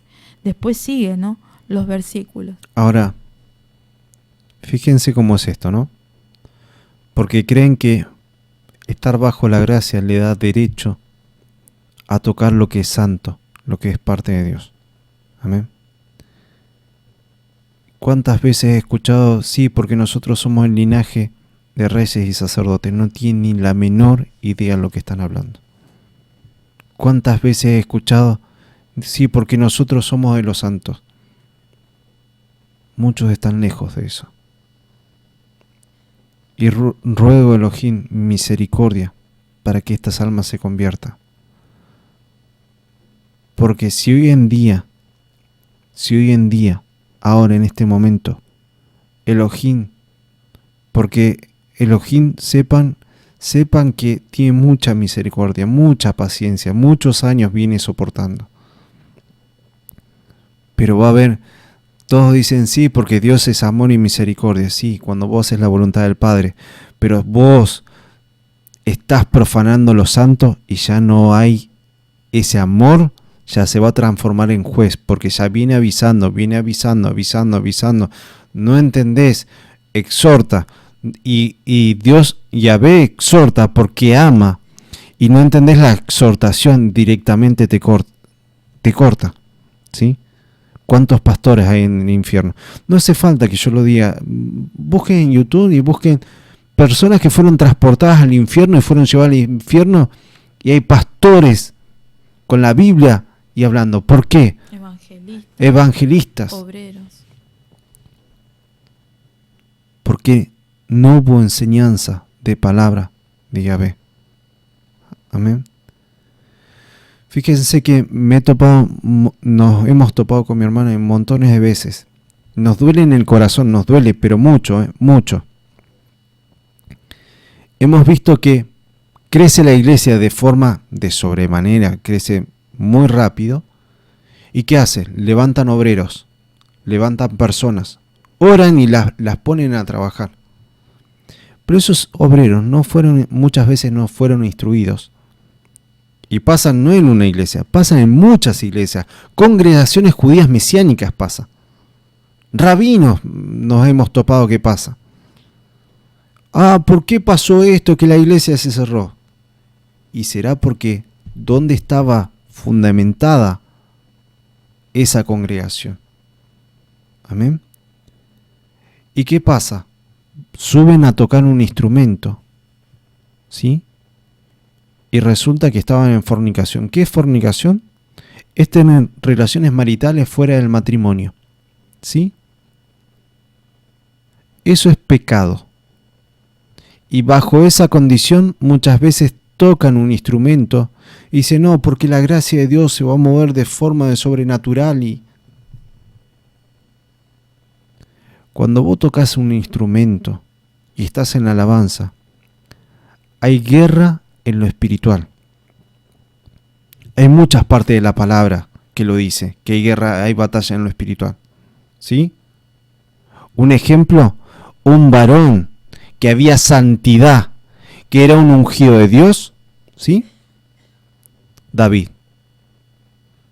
Después sigue, ¿no?, los versículos. Ahora, fíjense cómo es esto, ¿no? Porque creen que estar bajo la gracia le da derecho a tocar lo que es santo, lo que es parte de Dios. Amén. ¿Cuántas veces he escuchado, sí, porque nosotros somos el linaje de reyes y sacerdotes? No tienen ni la menor idea de lo que están hablando. ¿Cuántas veces he escuchado, sí, porque nosotros somos de los santos? Muchos están lejos de eso. Y ruego, Elohim, misericordia para que estas almas se conviertan. Porque si hoy en día, ahora en este momento, Elohim, porque Elohim sepan que tiene mucha misericordia, mucha paciencia, muchos años viene soportando. Pero va a haber, todos dicen sí, porque Dios es amor y misericordia. Sí, cuando vos haces la voluntad del Padre. Pero vos estás profanando lo santo y ya no hay ese amor, ya se va a transformar en juez, porque ya viene avisando, avisando. No entendés, exhorta. Y Dios, Yahvé, exhorta porque ama. Y no entendés la exhortación, directamente te corta. ¿Sí? ¿Cuántos pastores hay en el infierno? No hace falta que yo lo diga. Busquen en YouTube y busquen personas que fueron transportadas al infierno y fueron llevadas al infierno. Y hay pastores con la Biblia y hablando. ¿Por qué? Evangelistas. Obreros. Porque no hubo enseñanza de palabra de Yahvé. Amén. Fíjense que nos hemos topado con mi hermana en montones de veces. Nos duele en el corazón, nos duele, pero mucho, mucho. Hemos visto que crece la iglesia de forma de sobremanera, crece muy rápido. ¿Y qué hace? Levantan obreros, levantan personas, oran y las ponen a trabajar. Pero esos obreros muchas veces no fueron instruidos. Y pasan no en una iglesia, pasan en muchas iglesias. Congregaciones judías mesiánicas pasa. Rabinos nos hemos topado que pasa. ¿Por qué pasó esto que la iglesia se cerró? Y será porque ¿dónde estaba fundamentada esa congregación? Amén. ¿Y qué pasa? Suben a tocar un instrumento, ¿sí? Y resulta que estaban en fornicación. ¿Qué es fornicación? Es tener relaciones maritales fuera del matrimonio, ¿sí? Eso es pecado. Y bajo esa condición muchas veces tocan un instrumento y dicen, no, porque la gracia de Dios se va a mover de forma de sobrenatural. Y cuando vos tocas un instrumento y estás en la alabanza, hay guerra en lo espiritual. Hay muchas partes de la palabra que lo dice, que hay guerra, hay batalla en lo espiritual. ¿Sí? Un ejemplo, un varón que había santidad, que era un ungido de Dios, ¿sí? David.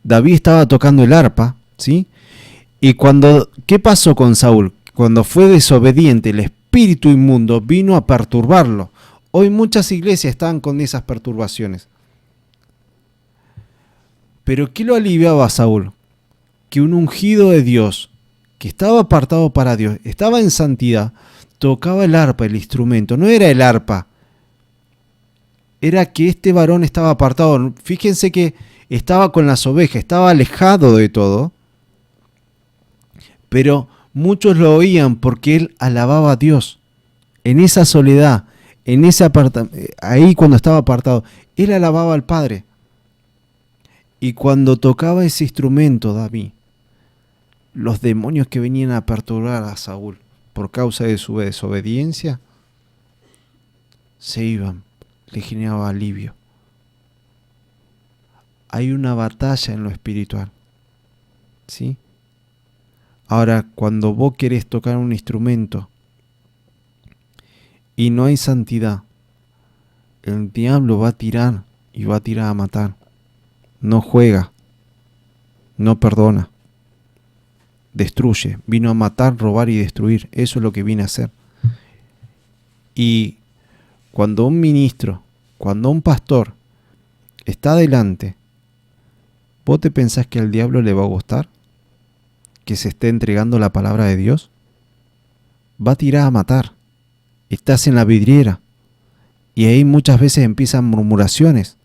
David estaba tocando el arpa, ¿sí? Y ¿qué pasó con Saúl? Cuando fue desobediente, el espíritu inmundo vino a perturbarlo. Hoy muchas iglesias están con esas perturbaciones. Pero ¿qué lo aliviaba a Saúl? Que un ungido de Dios, que estaba apartado para Dios, estaba en santidad, tocaba el arpa, el instrumento. No era el arpa, era que este varón estaba apartado. Fíjense que estaba con las ovejas, estaba alejado de todo, pero muchos lo oían porque él alababa a Dios. En esa soledad, en ese ahí cuando estaba apartado, él alababa al Padre. Y cuando tocaba ese instrumento, David, los demonios que venían a perturbar a Saúl por causa de su desobediencia, se iban, le generaba alivio. Hay una batalla en lo espiritual, ¿sí? Ahora, cuando vos querés tocar un instrumento y no hay santidad, el diablo va a tirar y va a tirar a matar. No juega, no perdona, destruye. Vino a matar, robar y destruir. Eso es lo que viene a hacer. Y cuando un ministro, cuando un pastor está adelante, ¿vos te pensás que al diablo le va a gustar que se esté entregando la palabra de Dios? Va a tirar a matar. Estás en la vidriera y ahí muchas veces empiezan murmuraciones.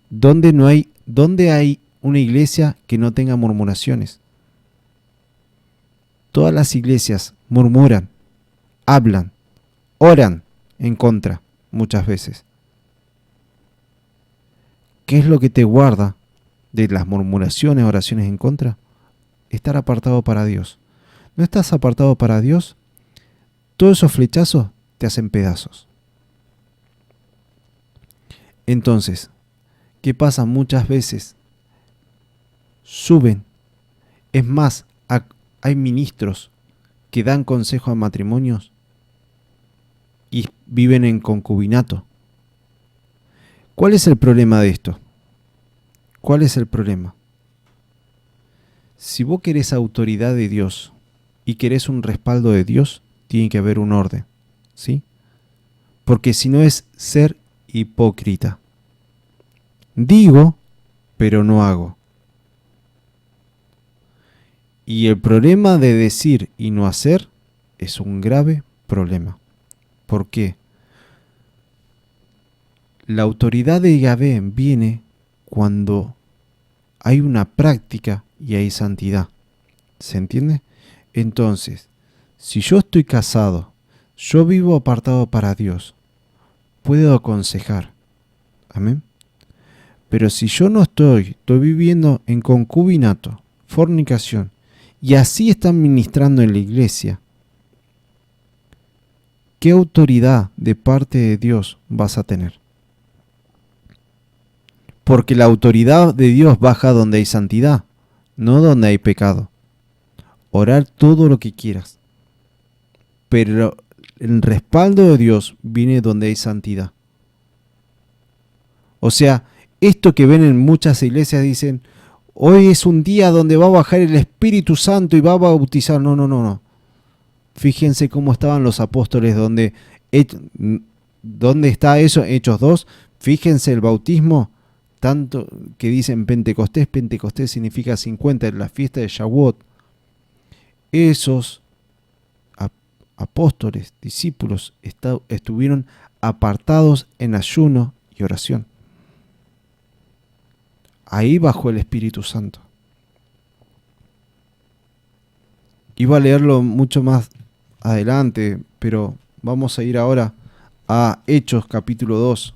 ¿Dónde hay una iglesia que no tenga murmuraciones? Todas las iglesias murmuran, hablan, oran en contra muchas veces. ¿Qué es lo que te guarda de las murmuraciones, oraciones en contra? Estar apartado para Dios. ¿No estás apartado para Dios? Todos esos flechazos te hacen pedazos. Entonces, ¿qué pasa? Muchas veces suben, Es más, hay ministros que dan consejo a matrimonios y viven en concubinato. ¿Cuál es el problema de esto? ¿Cuál es el problema? Si vos querés autoridad de Dios y querés un respaldo de Dios, tiene que haber un orden, ¿sí? Porque si no es ser hipócrita. Digo, pero no hago. Y el problema de decir y no hacer es un grave problema. ¿Por qué? La autoridad de Yahvé viene cuando hay una práctica y hay santidad. ¿Se entiende? Entonces, si yo estoy casado, yo vivo apartado para Dios, puedo aconsejar. Amén. Pero si yo no estoy viviendo en concubinato, fornicación, y así están ministrando en la iglesia, ¿qué autoridad de parte de Dios vas a tener? Porque la autoridad de Dios baja donde hay santidad, no donde hay pecado. Orar todo lo que quieras, pero el respaldo de Dios viene donde hay santidad. O sea, esto que ven en muchas iglesias dicen, hoy es un día donde va a bajar el Espíritu Santo y va a bautizar. No. Fíjense cómo estaban los apóstoles, ¿dónde está eso? Hechos 2. Fíjense el bautismo, tanto que dicen Pentecostés. Pentecostés significa 50, en la fiesta de Shavuot. Esos apóstoles, discípulos, estuvieron apartados en ayuno y oración. Ahí bajó el Espíritu Santo. Iba a leerlo mucho más adelante, pero vamos a ir ahora a Hechos capítulo 2.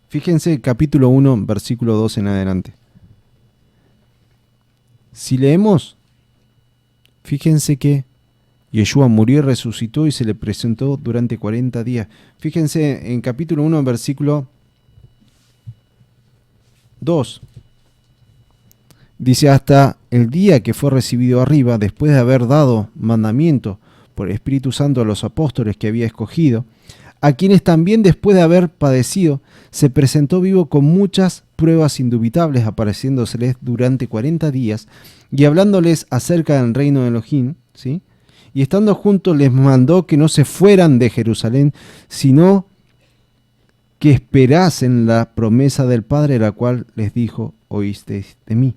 Fíjense capítulo 1, versículo 2 en adelante. Si leemos, fíjense que Yeshua murió y resucitó y se le presentó durante 40 días. Fíjense en capítulo 1, versículo 2. Dice, hasta el día que fue recibido arriba, después de haber dado mandamiento por el Espíritu Santo a los apóstoles que había escogido, a quienes también después de haber padecido, se presentó vivo con muchas pruebas indubitables, apareciéndoseles durante 40 días y hablándoles acerca del reino de Elohim, ¿sí? Y estando juntos les mandó que no se fueran de Jerusalén, sino que esperasen la promesa del Padre, la cual les dijo, oísteis de mí.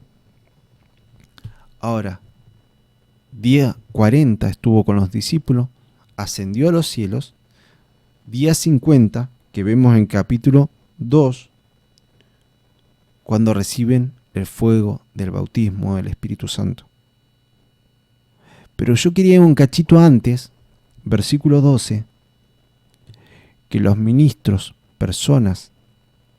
Ahora, día 40 estuvo con los discípulos, ascendió a los cielos. Día 50, que vemos en capítulo 2, cuando reciben el fuego del bautismo del Espíritu Santo. Pero yo quería un cachito antes, versículo 12, que los ministros, personas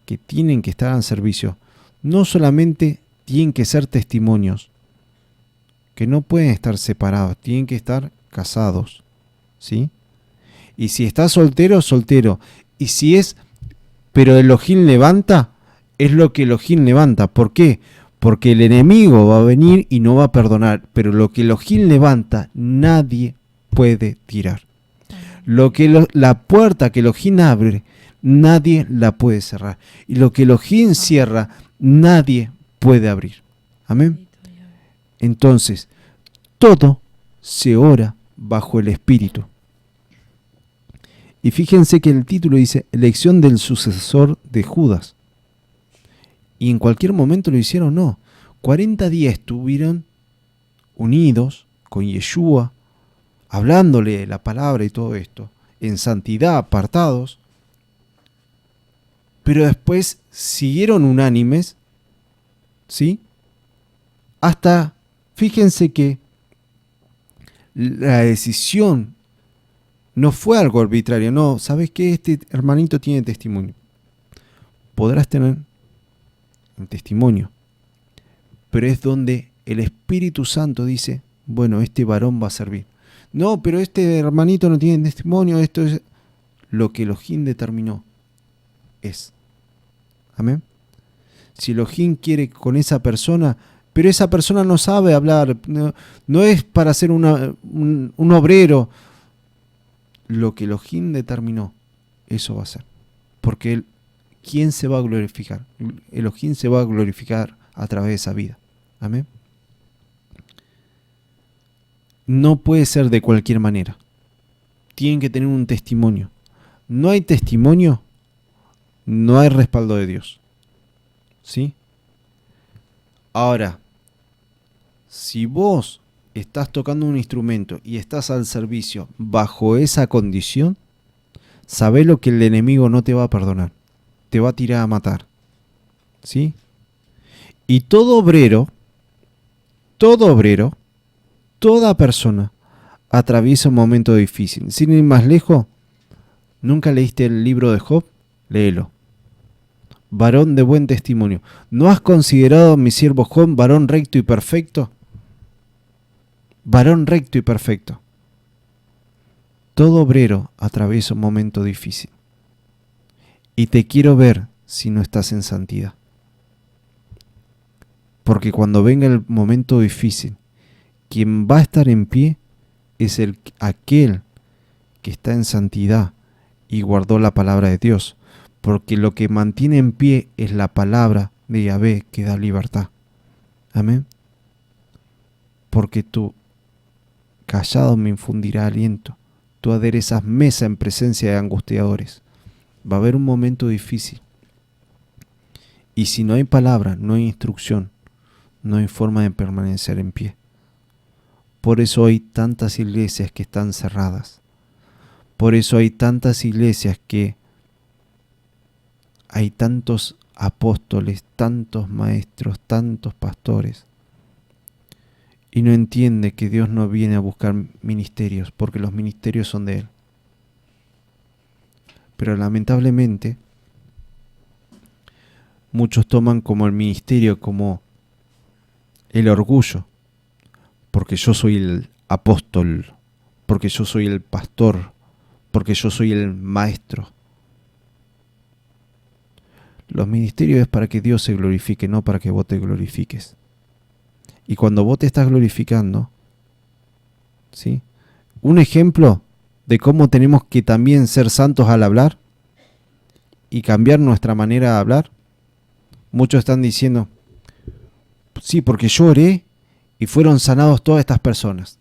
que tienen que estar al servicio, no solamente tienen que ser testimonios, que no pueden estar separados, tienen que estar casados, ¿sí? Y si está soltero, soltero. Y si es, pero Elohim levanta, es lo que Elohim levanta. ¿Por qué? Porque el enemigo va a venir y no va a perdonar. Pero lo que Elohim levanta, nadie puede tirar. La puerta que Elohim abre, nadie la puede cerrar. Y lo que Elohim cierra, nadie puede abrir. Amén. Entonces, todo se ora bajo el Espíritu. Y fíjense que el título dice, elección del sucesor de Judas. Y en cualquier momento lo hicieron, no. 40 días estuvieron unidos con Yeshua, hablándole la palabra y todo esto, en santidad, apartados. Pero después siguieron unánimes, ¿sí? Hasta, fíjense que la decisión no fue algo arbitrario, no, ¿sabes qué? Este hermanito tiene testimonio. Podrás tener un testimonio, pero es donde el Espíritu Santo dice, bueno, este varón va a servir. No, pero este hermanito no tiene testimonio, esto es lo que Elohim determinó. Es. Amén. Si Elohim quiere con esa persona, pero esa persona no sabe hablar, no es para ser un obrero. Lo que Elohim determinó, eso va a ser. Porque ¿quién se va a glorificar? Elohim se va a glorificar a través de esa vida. Amén. No puede ser de cualquier manera. Tienen que tener un testimonio. No hay testimonio, no hay respaldo de Dios. ¿Sí? Ahora, si vos estás tocando un instrumento y estás al servicio bajo esa condición, sabé lo que el enemigo no te va a perdonar. Te va a tirar a matar. ¿Sí? Y todo obrero, toda persona atraviesa un momento difícil. Sin ir más lejos, ¿nunca leíste el libro de Job? Léelo. Varón de buen testimonio. ¿No has considerado a mi siervo Job varón recto y perfecto? Varón recto y perfecto. Todo obrero atraviesa un momento difícil. Y te quiero ver si no estás en santidad. Porque cuando venga el momento difícil, quien va a estar en pie es aquel que está en santidad y guardó la palabra de Dios. Porque lo que mantiene en pie es la palabra de Yahvé que da libertad. Amén. Porque tu callado me infundirá aliento. Tú aderezas mesa en presencia de angustiadores. Va a haber un momento difícil. Y si no hay palabra, no hay instrucción, no hay forma de permanecer en pie. Por eso hay tantas iglesias que están cerradas. Por eso hay tantas iglesias que hay tantos apóstoles, tantos maestros, tantos pastores. Y no entiende que Dios no viene a buscar ministerios, porque los ministerios son de Él. Pero lamentablemente, muchos toman como el ministerio, como el orgullo, porque yo soy el apóstol, porque yo soy el pastor, porque yo soy el maestro. Los ministerios es para que Dios se glorifique, no para que vos te glorifiques. Y cuando vos te estás glorificando, ¿sí? Un ejemplo de cómo tenemos que también ser santos al hablar y cambiar nuestra manera de hablar. Muchos están diciendo, sí, porque yo oré y fueron sanados todas estas personas.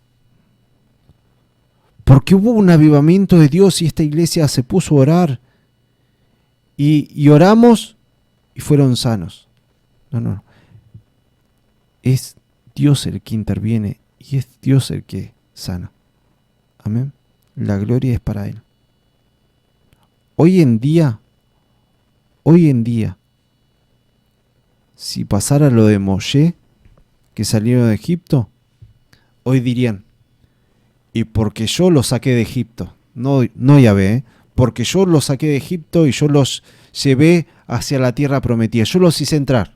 Porque hubo un avivamiento de Dios y esta iglesia se puso a orar y oramos y fueron sanos. No. Es Dios el que interviene y es Dios el que sana. Amén. La gloria es para Él. Hoy en día, si pasara lo de Moshe, que salieron de Egipto, hoy dirían, y porque yo los saqué de Egipto, no Yahvé, porque yo los saqué de Egipto y yo los llevé hacia la tierra prometida, yo los hice entrar.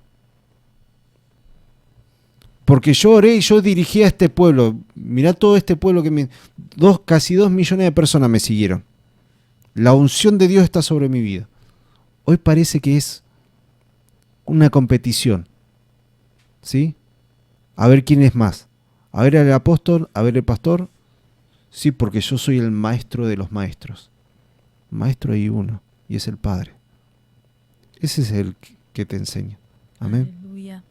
Porque yo oré y yo dirigí a este pueblo. Mirá todo este pueblo que casi 2 millones de personas me siguieron. La unción de Dios está sobre mi vida. Hoy parece que es una competición. ¿Sí? A ver quién es más. A ver el apóstol, a ver el pastor. Sí, porque yo soy el maestro de los maestros. Maestro hay uno, y es el Padre. Ese es el que te enseña. Amén. Aleluya.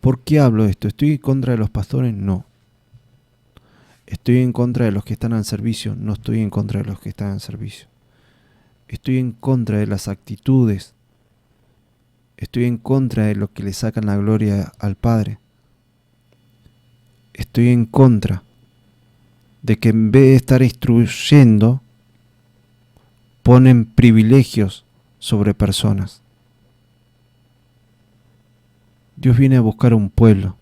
¿Por qué hablo de esto? ¿Estoy en contra de los pastores? No. ¿Estoy en contra de los que están al servicio? No estoy en contra de los que están al servicio. Estoy en contra de las actitudes. Estoy en contra de los que le sacan la gloria al Padre. Estoy en contra de que en vez de estar instruyendo, ponen privilegios sobre personas. Dios viene a buscar un pueblo,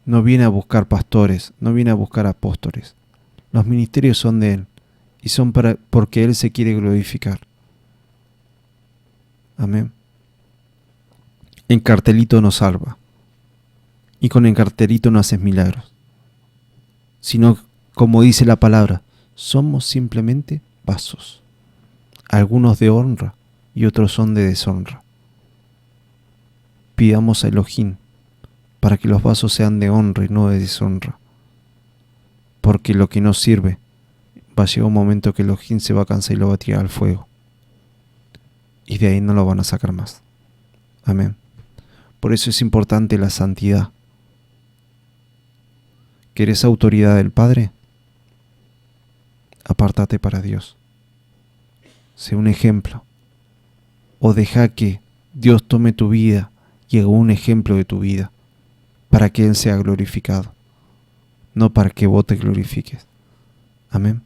no viene a buscar pastores, no viene a buscar apóstoles. Los ministerios son de Él y son porque Él se quiere glorificar. Amén. El cartelito no salva y con el cartelito no haces milagros, sino, como dice la palabra, somos simplemente vasos, algunos de honra y otros son de deshonra. pidamos a Elohim para que los vasos sean de honra y no de deshonra. Porque lo que no sirve, va a llegar un momento que Elohim se va a cansar y lo va a tirar al fuego. Y de ahí no lo van a sacar más. Amén. Por eso es importante la santidad. ¿Querés autoridad del Padre? Apártate para Dios. Sé un ejemplo. O deja que Dios tome tu vida y haga un ejemplo de tu vida para que Él sea glorificado, no para que vos te glorifiques. Amén.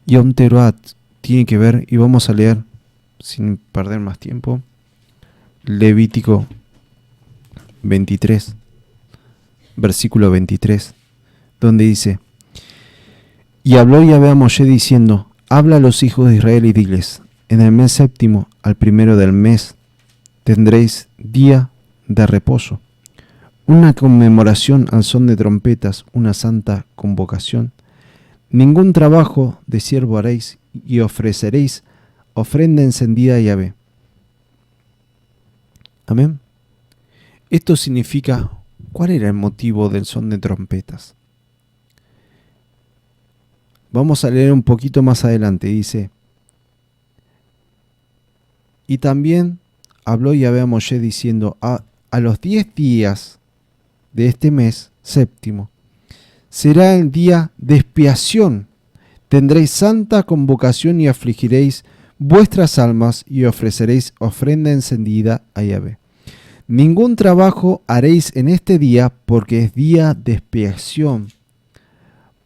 Yom Teruah tiene que ver, y vamos a leer, sin perder más tiempo, Levítico 23, versículo 23, donde dice: Y habló Yahvé a Moshe diciendo: Habla a los hijos de Israel y diles: En el mes séptimo, al primero del mes, tendréis día de reposo, una conmemoración al son de trompetas, una santa convocación. Ningún trabajo de siervo haréis, y ofreceréis ofrenda encendida a Yahvé. Amén. Esto significa, ¿cuál era el motivo del son de trompetas? Vamos a leer un poquito más adelante. Dice: Y también habló Yahvé a Moshe diciendo: a los 10 días de este mes séptimo será el día de expiación. Tendréis santa convocación y afligiréis vuestras almas y ofreceréis ofrenda encendida a Yahvé. Ningún trabajo haréis en este día, porque es día de expiación,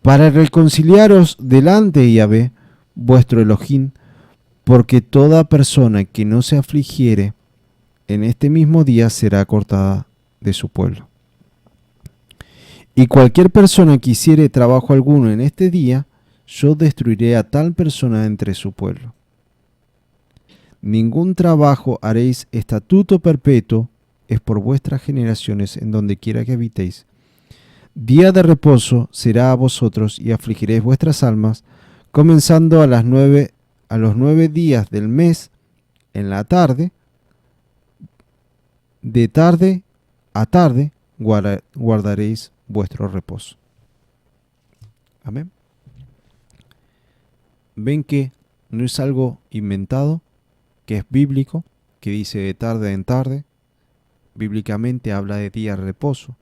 para reconciliaros delante de Yahvé, vuestro Elohim, porque toda persona que no se afligiere en este mismo día será cortada de su pueblo. Y cualquier persona que hiciere trabajo alguno en este día, yo destruiré a tal persona entre su pueblo. Ningún trabajo haréis, estatuto perpetuo es por vuestras generaciones en donde quiera que habitéis. Día de reposo será a vosotros y afligiréis vuestras almas, comenzando a los 9 días del mes en la tarde, de tarde a tarde guardaréis vuestro reposo. Amén. Ven que no es algo inventado, que es bíblico, que dice de tarde en tarde. Bíblicamente habla de día de reposo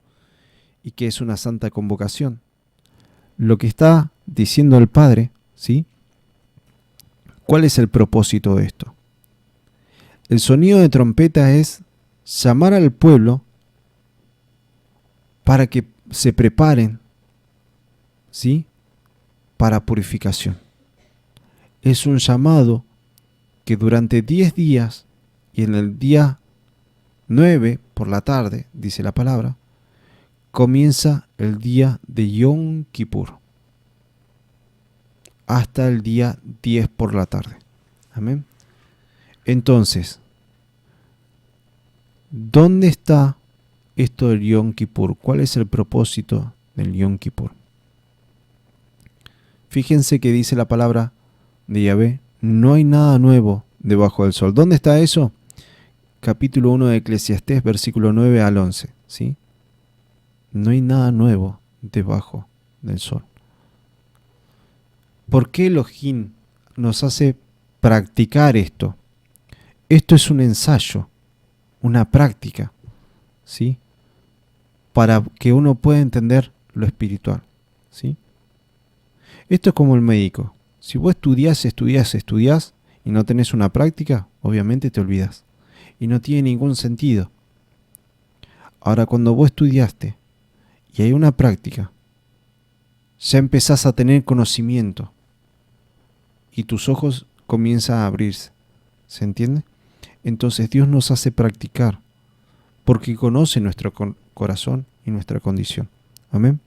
y que es una santa convocación. Lo que está diciendo el Padre, ¿sí? ¿Cuál es el propósito de esto? El sonido de trompeta es llamar al pueblo para que se preparen, ¿sí?, para purificación. Es un llamado que durante 10 días y en el día 9 por la tarde, dice la palabra, comienza el día de Yom Kippur hasta el día 10 por la tarde. Amén. Entonces, ¿dónde está esto del Yom Kippur? ¿Cuál es el propósito del Yom Kippur? Fíjense que dice la palabra de Yahvé: no hay nada nuevo debajo del sol. ¿Dónde está eso? Capítulo 1 de Eclesiastés, versículo 9 al 11. ¿Sí? No hay nada nuevo debajo del sol. ¿Por qué Elohim nos hace practicar esto? Esto es un ensayo, una práctica, ¿sí?, para que uno pueda entender lo espiritual, ¿sí? Esto es como el médico. Si vos estudiás y no tenés una práctica, obviamente te olvidás. Y no tiene ningún sentido. Ahora, cuando vos estudiaste y hay una práctica, ya empezás a tener conocimiento y tus ojos comienzan a abrirse. ¿Se entiende? Entonces Dios nos hace practicar porque conoce nuestro corazón y nuestra condición. Amén.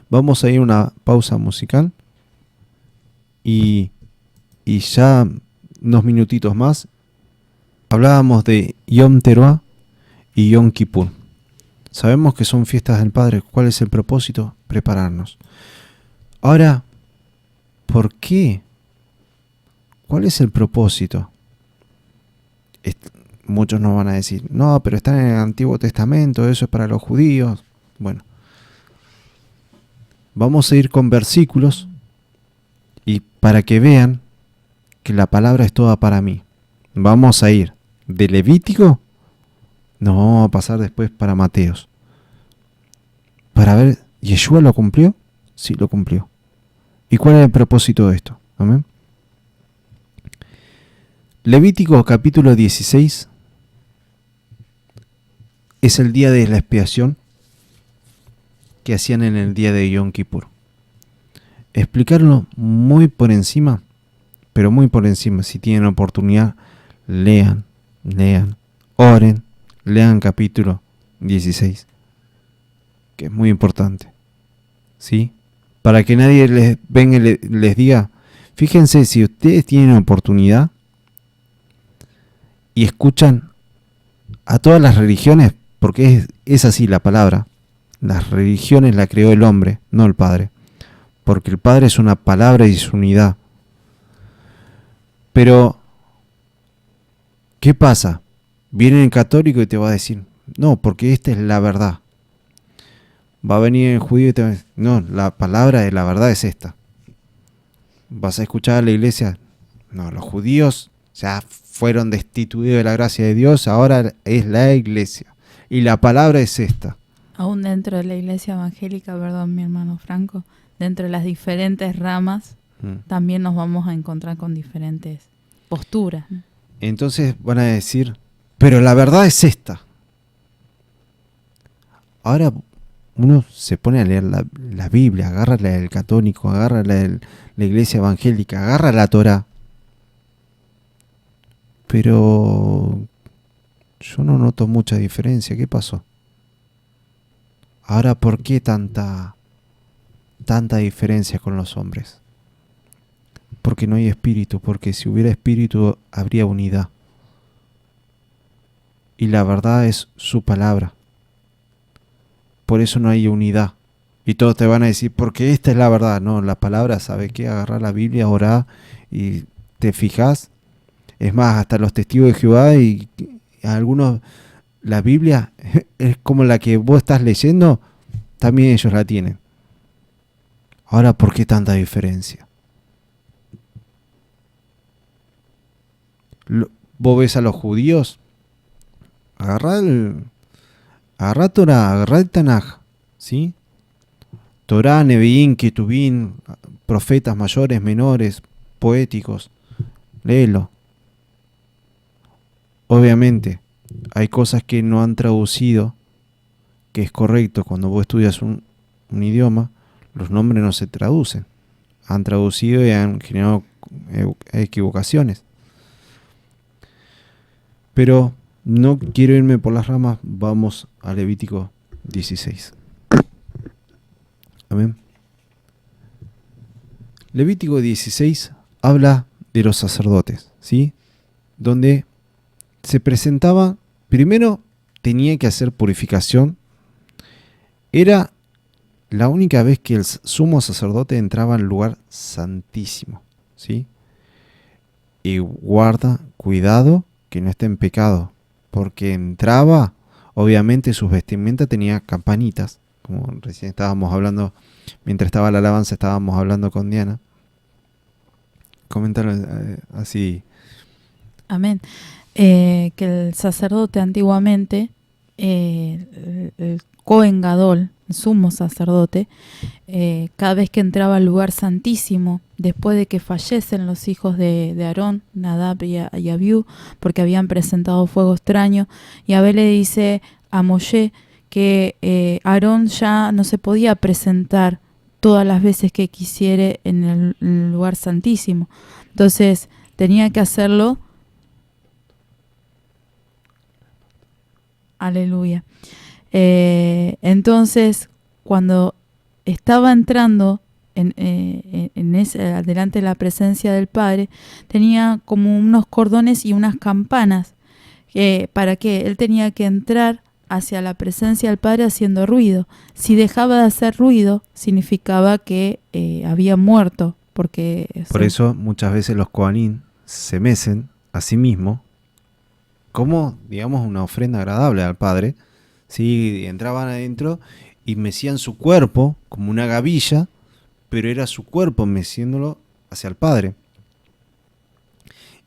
Vamos a ir a una pausa musical y ya unos minutitos más hablábamos de Yom Teruah y Yom Kippur. Sabemos que son fiestas del Padre. ¿Cuál es el propósito? Prepararnos. Ahora, ¿por qué? ¿Cuál es el propósito? muchos nos van a decir, no, pero está en el Antiguo Testamento, eso es para los judíos. Bueno, vamos a ir con versículos y para que vean que la palabra es toda para mí. Vamos a ir de Levítico, nos vamos a pasar después para Mateos. Para ver, ¿Yeshua lo cumplió? Sí, lo cumplió. ¿Y cuál es el propósito de esto? Amén. Levítico capítulo 16 es el día de la expiación que hacían en el día de Yom Kippur. Explicarlo muy por encima, pero muy por encima. Si tienen oportunidad, lean, oren, lean capítulo 16, que es muy importante, ¿sí? Para que nadie les venga y les diga, fíjense, si ustedes tienen oportunidad y escuchan a todas las religiones, porque es así la palabra, las religiones la creó el hombre, no el Padre, porque el Padre es una palabra y es unidad. Pero, ¿qué pasa? Viene el católico y te va a decir, no, porque esta es la verdad. Va a venir el judío y te va a decir, no, la palabra de la verdad es esta. Vas a escuchar a la iglesia, no, los judíos ya fueron destituidos de la gracia de Dios, ahora es la iglesia. Y la palabra es esta. Aún dentro de la iglesia evangélica, perdón, mi hermano Franco, dentro de las diferentes ramas, también nos vamos a encontrar con diferentes posturas. Entonces van a decir, pero la verdad es esta. Ahora uno se pone a leer la Biblia, agarra la del católico, agarra la de la iglesia evangélica, agarra la Torá. Pero yo no noto mucha diferencia. ¿Qué pasó? Ahora, ¿por qué tanta diferencia con los hombres? Porque no hay espíritu, porque si hubiera espíritu habría unidad. Y la verdad es su palabra. Por eso no hay unidad. Y todos te van a decir, porque esta es la verdad. No, la palabra, ¿sabe qué? Agarrar la Biblia, orar y te fijas. Es más, hasta los testigos de Jehová y algunos, la Biblia es como la que vos estás leyendo, también ellos la tienen. Ahora, ¿por qué tanta diferencia? Vos ves a los judíos, agarrá Torah, agarrá el Tanaj, ¿sí? Torah, Neviín, Ketubín, profetas mayores, menores, poéticos, léelo. Obviamente, hay cosas que no han traducido, que es correcto, cuando vos estudias un idioma, los nombres no se traducen. Han traducido y han generado equivocaciones. Pero no quiero irme por las ramas, vamos a Levítico 16. Amén. Levítico 16 habla de los sacerdotes, ¿sí? Donde se presentaba, primero tenía que hacer purificación. Era la única vez que el sumo sacerdote entraba al lugar santísimo, ¿sí? Y guarda, cuidado, que no esté en pecado, porque entraba, obviamente sus vestimentas tenían campanitas, como recién estábamos hablando, mientras estaba la alabanza estábamos hablando con Diana. Comentar así. Amén. Que el sacerdote antiguamente, el Cohen Gadol, el sumo sacerdote, cada vez que entraba al lugar santísimo, después de que fallecen los hijos de Aarón, Nadab y Abiú, porque habían presentado fuego extraño, y Abel le dice a Moshe que Aarón ya no se podía presentar todas las veces que quisiere en el lugar santísimo. Entonces tenía que hacerlo. Aleluya. Entonces, cuando estaba entrando delante de la presencia del Padre, tenía como unos cordones y unas campanas. ¿Para qué? Él tenía que entrar hacia la presencia del Padre haciendo ruido. Si dejaba de hacer ruido, significaba que había muerto. Por eso muchas veces los Kohanim se mecen a sí mismos como, digamos, una ofrenda agradable al Padre. ¿Sí? Entraban adentro y mecían su cuerpo como una gavilla, pero era su cuerpo meciéndolo hacia el Padre.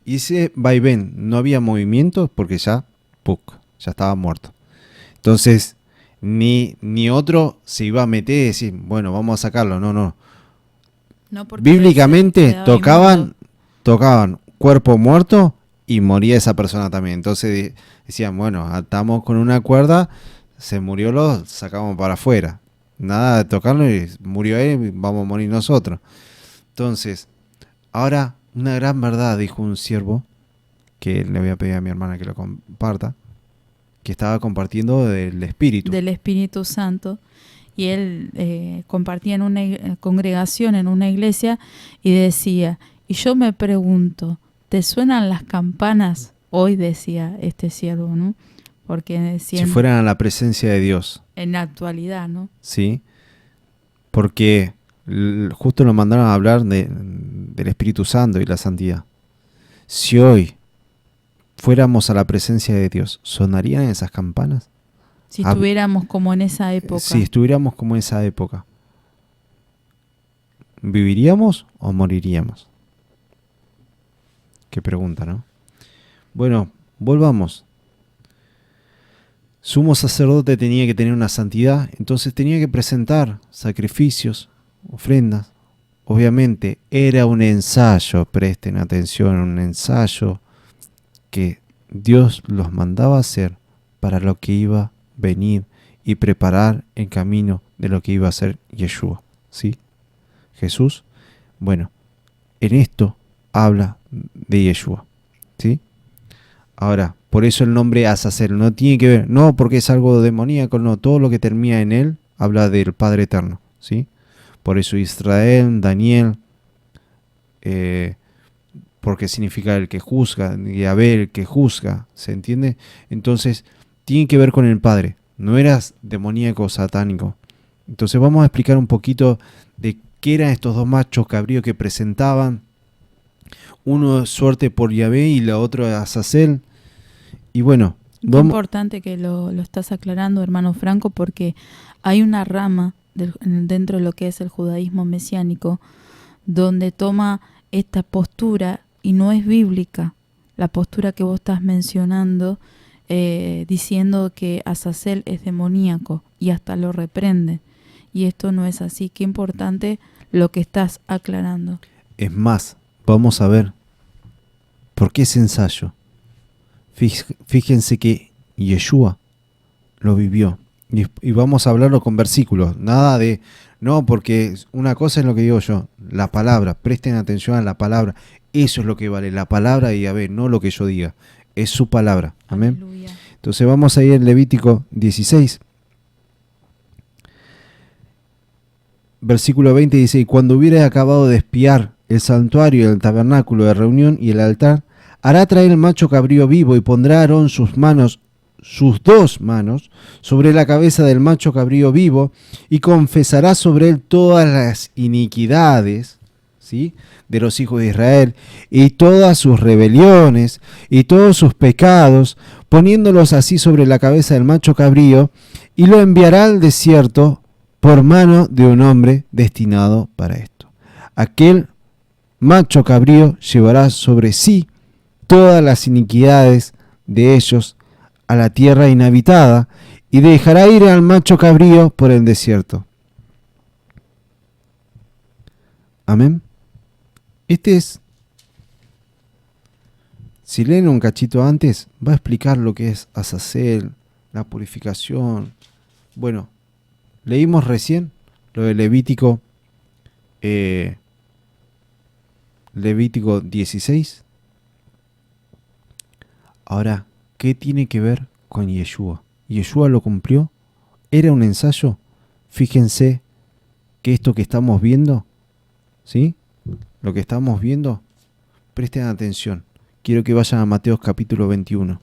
Y ese vaivén, no había movimiento porque ya estaba muerto. Entonces, ni otro se iba a meter y decir, bueno, vamos a sacarlo. No. No, porque Bíblicamente quedaba inmundo. tocaban cuerpo muerto y moría esa persona también. Entonces decían, bueno, atamos con una cuerda, se murió, lo sacamos para afuera. Nada de tocarlo y murió él, vamos a morir nosotros. Entonces, ahora una gran verdad, dijo un siervo, que le voy a pedir a mi hermana que lo comparta, que estaba compartiendo del Espíritu. Del Espíritu Santo. Y él compartía en una congregación, en una iglesia, y decía, y yo me pregunto, ¿te suenan las campanas? Hoy decía este siervo, ¿no? Porque decía, Si fueran a la presencia de Dios. En la actualidad, ¿no? Sí, porque justo nos mandaron a hablar del Espíritu Santo y la santidad. Si hoy fuéramos a la presencia de Dios, ¿sonarían esas campanas? Si estuviéramos como en esa época. Si estuviéramos como en esa época, ¿viviríamos o moriríamos? Qué pregunta, ¿no? Bueno, volvamos. Sumo sacerdote tenía que tener una santidad, entonces tenía que presentar sacrificios, ofrendas. Obviamente era un ensayo, presten atención, un ensayo que Dios los mandaba a hacer para lo que iba a venir y preparar el camino de lo que iba a ser Yeshua, ¿sí? Jesús, bueno, en esto habla de Yeshua, ¿sí? Ahora, por eso el nombre Azazel no tiene que ver, no porque es algo demoníaco, no, todo lo que termina en él habla del Padre Eterno, ¿sí? Por eso Israel, Daniel, porque significa el que juzga, Yahvé el que juzga, ¿se entiende? Entonces, tiene que ver con el Padre, no eras demoníaco satánico. Entonces vamos a explicar un poquito de qué eran estos dos machos cabríos que presentaban, uno suerte por Yahvé y la otra Azazel. Y bueno, qué importante que lo estás aclarando, hermano Franco, porque hay una rama dentro de lo que es el judaísmo mesiánico donde toma esta postura y no es bíblica, la postura que vos estás mencionando, diciendo que Azazel es demoníaco y hasta lo reprende. Y esto no es así. Qué importante lo que estás aclarando. Es más, vamos a ver por qué ese ensayo. Fíjense que Yeshua lo vivió. Y vamos a hablarlo con versículos. Nada de, no, porque una cosa es lo que digo yo, la palabra. Presten atención a la palabra. Eso es lo que vale, la palabra de Yahvé, no lo que yo diga. Es su palabra. Amén. Aleluya. Entonces vamos a ir en Levítico 16. Versículo 20 dice, y cuando hubiere acabado de espiar el santuario, el tabernáculo de reunión y el altar, hará traer el macho cabrío vivo y pondrá a Aarón sus dos manos, sobre la cabeza del macho cabrío vivo y confesará sobre él todas las iniquidades, ¿sí?, de los hijos de Israel y todas sus rebeliones y todos sus pecados, poniéndolos así sobre la cabeza del macho cabrío, y lo enviará al desierto por mano de un hombre destinado para esto. Aquel macho cabrío llevará sobre sí todas las iniquidades de ellos a la tierra inhabitada y dejará ir al macho cabrío por el desierto. Amén. Si leen un cachito antes, va a explicar lo que es Azazel, la purificación. Bueno, leímos recién lo de Levítico 16. Ahora, ¿qué tiene que ver con Yeshua? ¿Yeshua lo cumplió? ¿Era un ensayo? Fíjense que esto que estamos viendo, ¿sí? Lo que estamos viendo, presten atención. Quiero que vayan a Mateo capítulo 21.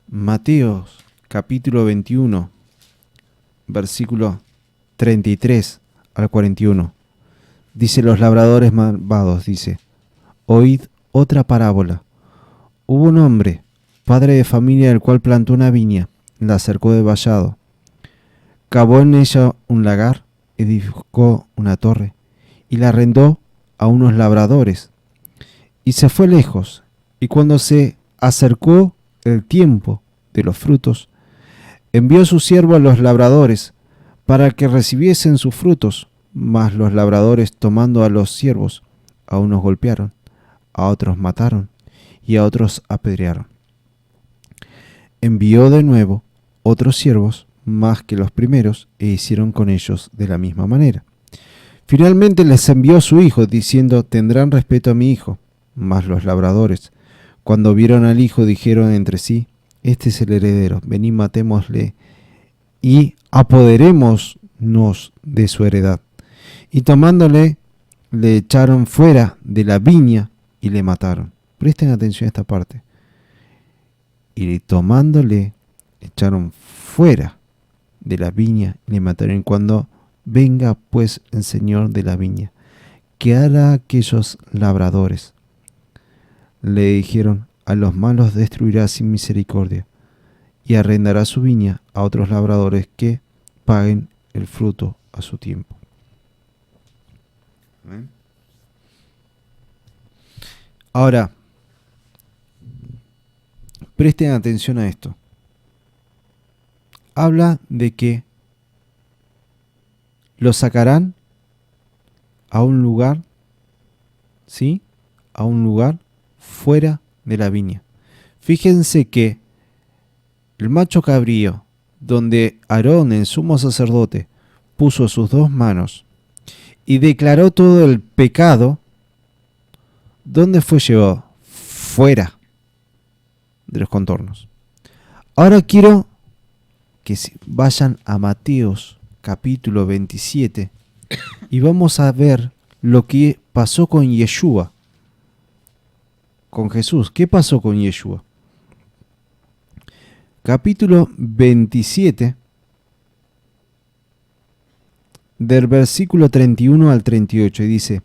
Mateo capítulo 21, versículo 33 al 41. Dice, los labradores malvados, dice, Oíd otra parábola. Hubo un hombre, padre de familia, el cual plantó una viña, la cercó de vallado, cavó en ella un lagar, edificó una torre y la arrendó a unos labradores. Y se fue lejos, y cuando se acercó el tiempo de los frutos, envió su siervo a los labradores para que recibiesen sus frutos. Mas los labradores, tomando a los siervos, a unos golpearon, a otros mataron y a otros apedrearon. Envió de nuevo otros siervos más que los primeros, e hicieron con ellos de la misma manera. Finalmente les envió su hijo, diciendo: tendrán respeto a mi hijo. Mas los labradores, cuando vieron al hijo, dijeron entre sí: este es el heredero, venid, matémosle y apoderémonos de su heredad. Y tomándole, le echaron fuera de la viña y le mataron. Presten atención a esta parte. Y tomándole, echaron fuera de la viña y le mataron. Y cuando venga pues el señor de la viña, ¿qué hará aquellos labradores? Le dijeron: a los malos destruirá sin misericordia, y arrendará su viña a otros labradores que paguen el fruto a su tiempo. ¿Ven? Ahora, presten atención a esto. Habla de que lo sacarán a un lugar, ¿sí? A un lugar fuera de la viña. Fíjense que el macho cabrío, donde Aarón, el sumo sacerdote, puso sus dos manos y declaró todo el pecado, ¿dónde fue llevado? Fuera de los contornos. Ahora quiero que vayan a Mateos capítulo 27 y vamos a ver lo que pasó con Yeshua, con Jesús. ¿Qué pasó con Yeshua? Capítulo 27, del versículo 31 al 38, y dice: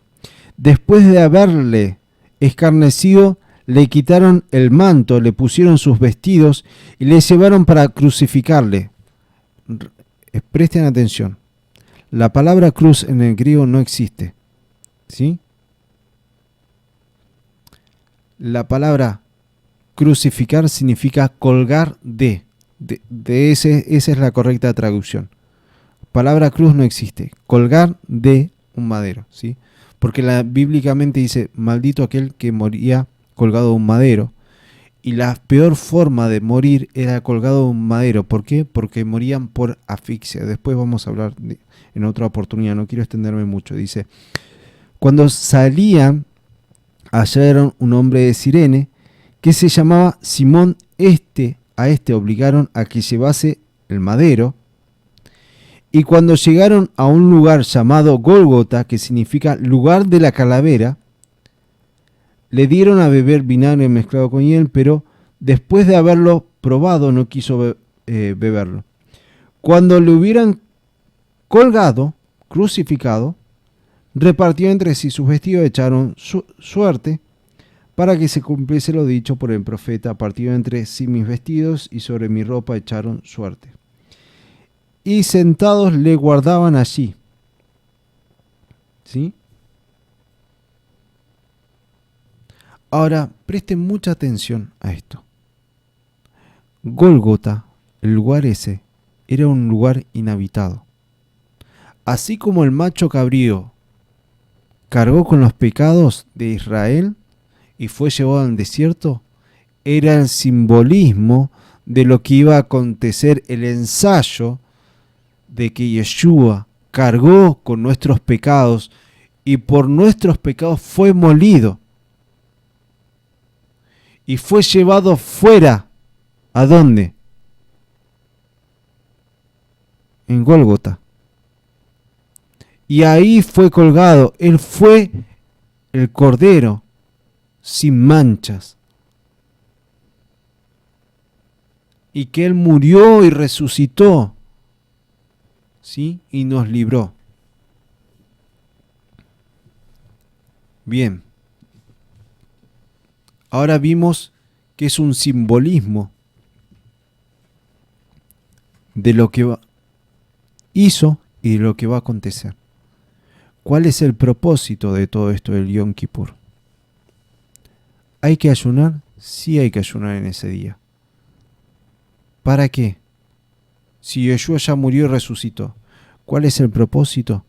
después de haberle escarnecido, le quitaron el manto, le pusieron sus vestidos y le llevaron para crucificarle. Presten atención. La palabra cruz en el griego no existe, ¿sí? La palabra crucificar significa colgar esa es la correcta traducción. Palabra cruz no existe. Colgar de un madero, ¿sí? Porque bíblicamente dice: maldito aquel que moría colgado de un madero. Y la peor forma de morir era colgado de un madero. ¿Por qué? Porque morían por asfixia. Después vamos a hablar en otra oportunidad, no quiero extenderme mucho. Dice: cuando salían, hallaron un hombre de Cirene que se llamaba Simón. A este obligaron a que llevase el madero. Y cuando llegaron a un lugar llamado Gólgota, que significa lugar de la calavera, le dieron a beber vinagre mezclado con hiel, pero después de haberlo probado no quiso beberlo. Cuando le hubieran colgado, crucificado, repartió entre sí sus vestidos, echaron suerte para que se cumpliese lo dicho por el profeta: partió entre sí mis vestidos y sobre mi ropa echaron suerte. Y sentados le guardaban allí, ¿sí? Ahora, presten mucha atención a esto. Gólgota, el lugar ese, era un lugar inhabitado. Así como el macho cabrío cargó con los pecados de Israel y fue llevado al desierto, era el simbolismo de lo que iba a acontecer, el ensayo de que Yeshua cargó con nuestros pecados y por nuestros pecados fue molido y fue llevado fuera. ¿A dónde? En Gólgota. Y ahí fue colgado. Él fue el cordero sin manchas. Y que Él murió y resucitó, ¿sí? Y nos libró. Bien. Ahora vimos que es un simbolismo de lo que hizo y de lo que va a acontecer. ¿Cuál es el propósito de todo esto del Yom Kippur? ¿Hay que ayunar? Sí hay que ayunar en ese día. ¿Para qué? Si Yeshua ya murió y resucitó, ¿cuál es el propósito?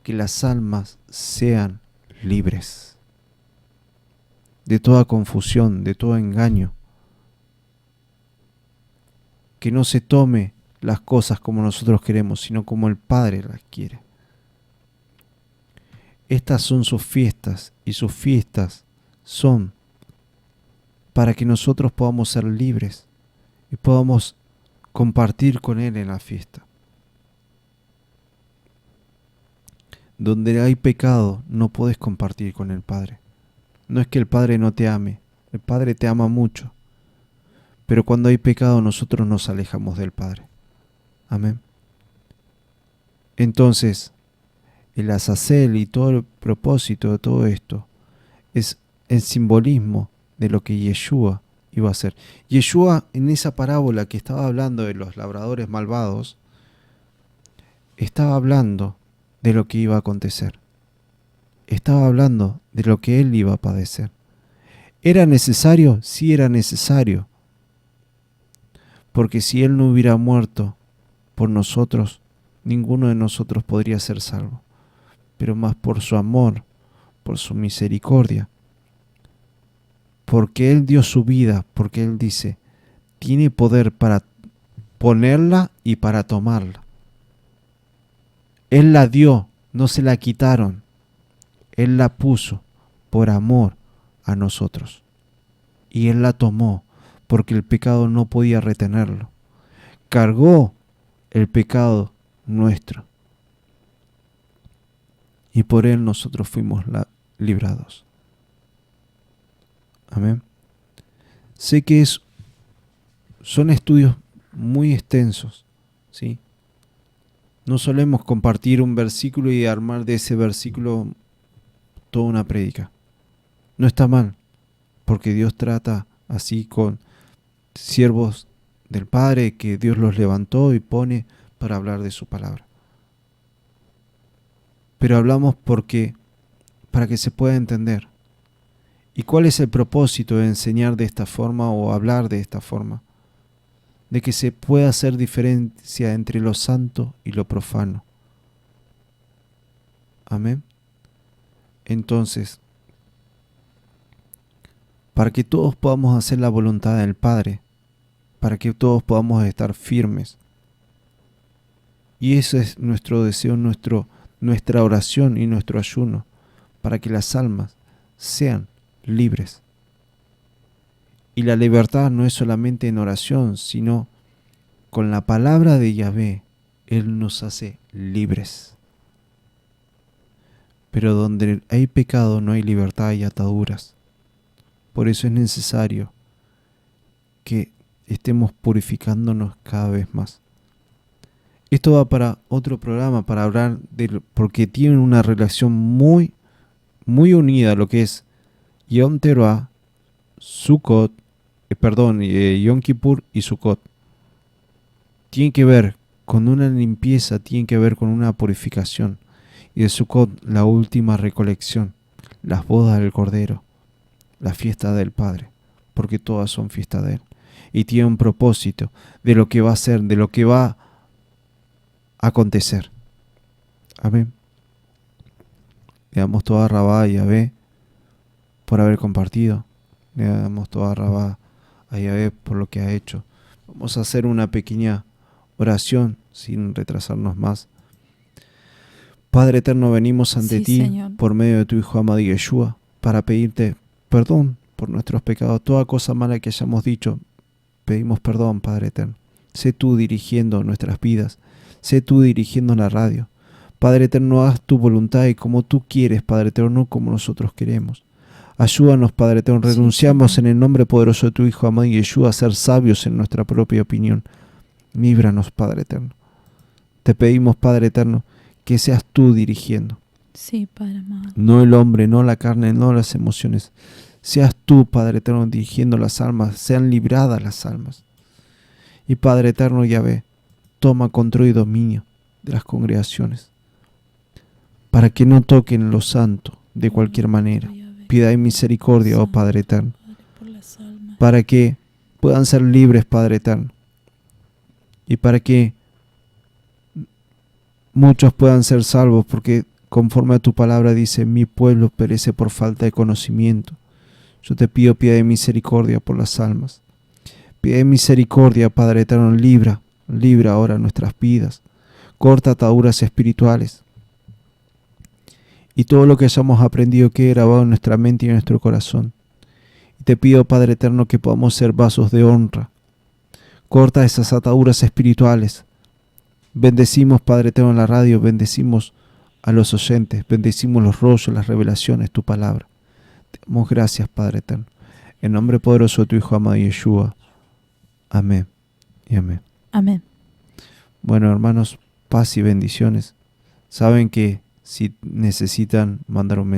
Que las almas sean libres de toda confusión, de todo engaño. Que no se tome las cosas como nosotros queremos, sino como el Padre las quiere. Estas son sus fiestas, y sus fiestas son para que nosotros podamos ser libres y podamos compartir con Él en la fiesta. Donde hay pecado, no puedes compartir con el Padre. No es que el Padre no te ame, el Padre te ama mucho. Pero cuando hay pecado, nosotros nos alejamos del Padre. Amén. Entonces, el Azazel y todo el propósito de todo esto es el simbolismo de lo que Yeshua iba a hacer. Yeshua, en esa parábola que estaba hablando de los labradores malvados, estaba hablando de lo que iba a acontecer. Estaba hablando de lo que él iba a padecer. ¿Era necesario? Sí era necesario. Porque si él no hubiera muerto por nosotros, ninguno de nosotros podría ser salvo. Pero más por su amor, por su misericordia, porque Él dio su vida, porque Él dice, tiene poder para ponerla y para tomarla. Él la dio, no se la quitaron. Él la puso por amor a nosotros. Y Él la tomó porque el pecado no podía retenerlo. Cargó el pecado nuestro. Y por Él nosotros fuimos librados. Amén. Sé que son estudios muy extensos, ¿sí? No solemos compartir un versículo y armar de ese versículo toda una prédica. No está mal, porque Dios trata así con siervos del Padre que Dios los levantó y pone para hablar de su palabra. Pero hablamos para que se pueda entender. ¿Y cuál es el propósito de enseñar de esta forma o hablar de esta forma? De que se pueda hacer diferencia entre lo santo y lo profano. Amén. Entonces, para que todos podamos hacer la voluntad del Padre, para que todos podamos estar firmes. Y ese es nuestro deseo, nuestra oración y nuestro ayuno, para que las almas sean libres. Y la libertad no es solamente en oración, sino con la palabra de Yahvé, Él nos hace libres. Pero donde hay pecado no hay libertad y ataduras. Por eso es necesario que estemos purificándonos cada vez más. Esto va para otro programa, para hablar porque tienen una relación muy, muy unida a lo que es Yom Teruah, Sukkot, Yom Kippur y Sukkot. Tiene que ver con una limpieza, tiene que ver con una purificación. Y de Sukkot, la última recolección, las bodas del Cordero, la fiesta del Padre, porque todas son fiesta de Él. Y tiene un propósito de lo que va a ser, de lo que va a acontecer. Amén. Le damos toda rabá a Yahvé por haber compartido. Le damos toda rabá a Yahvé por lo que ha hecho. Vamos a hacer una pequeña oración sin retrasarnos más. Padre eterno, venimos ante ti, Señor, por medio de tu Hijo amado Yeshua, para pedirte perdón por nuestros pecados. Toda cosa mala que hayamos dicho, pedimos perdón, Padre eterno. Sé tú dirigiendo nuestras vidas. Sé tú dirigiendo la radio. Padre eterno, haz tu voluntad y como tú quieres, Padre eterno, no como nosotros queremos. Ayúdanos, Padre eterno. Renunciamos en el nombre poderoso de tu Hijo amado Yeshua a ser sabios en nuestra propia opinión. Líbranos, Padre eterno. Te pedimos, Padre eterno, que seas tú dirigiendo. Sí, Padre amado. No el hombre, no la carne, no las emociones, seas tú, Padre eterno, dirigiendo las almas, sean libradas las almas. Y Padre eterno, Yahvé, toma control y dominio de las congregaciones, para que no toquen lo santo de cualquier manera. Piedad y misericordia, oh Padre eterno, para que puedan ser libres, Padre eterno, y para que muchos puedan ser salvos, porque conforme a tu palabra dice, mi pueblo perece por falta de conocimiento. Yo te pido piedad y misericordia por las almas. Piedad y misericordia, Padre eterno, libra ahora nuestras vidas. Corta ataduras espirituales. Y todo lo que hayamos aprendido quede grabado en nuestra mente y en nuestro corazón. Y te pido, Padre eterno, que podamos ser vasos de honra. Corta esas ataduras espirituales. Bendecimos, Padre eterno, en la radio, bendecimos a los oyentes, bendecimos los rollos, las revelaciones, tu palabra. Te damos gracias, Padre eterno. En nombre poderoso de tu Hijo amado Yeshua. Amén y amén. Amén. Bueno, hermanos, paz y bendiciones. Saben que si necesitan mandar un mensaje,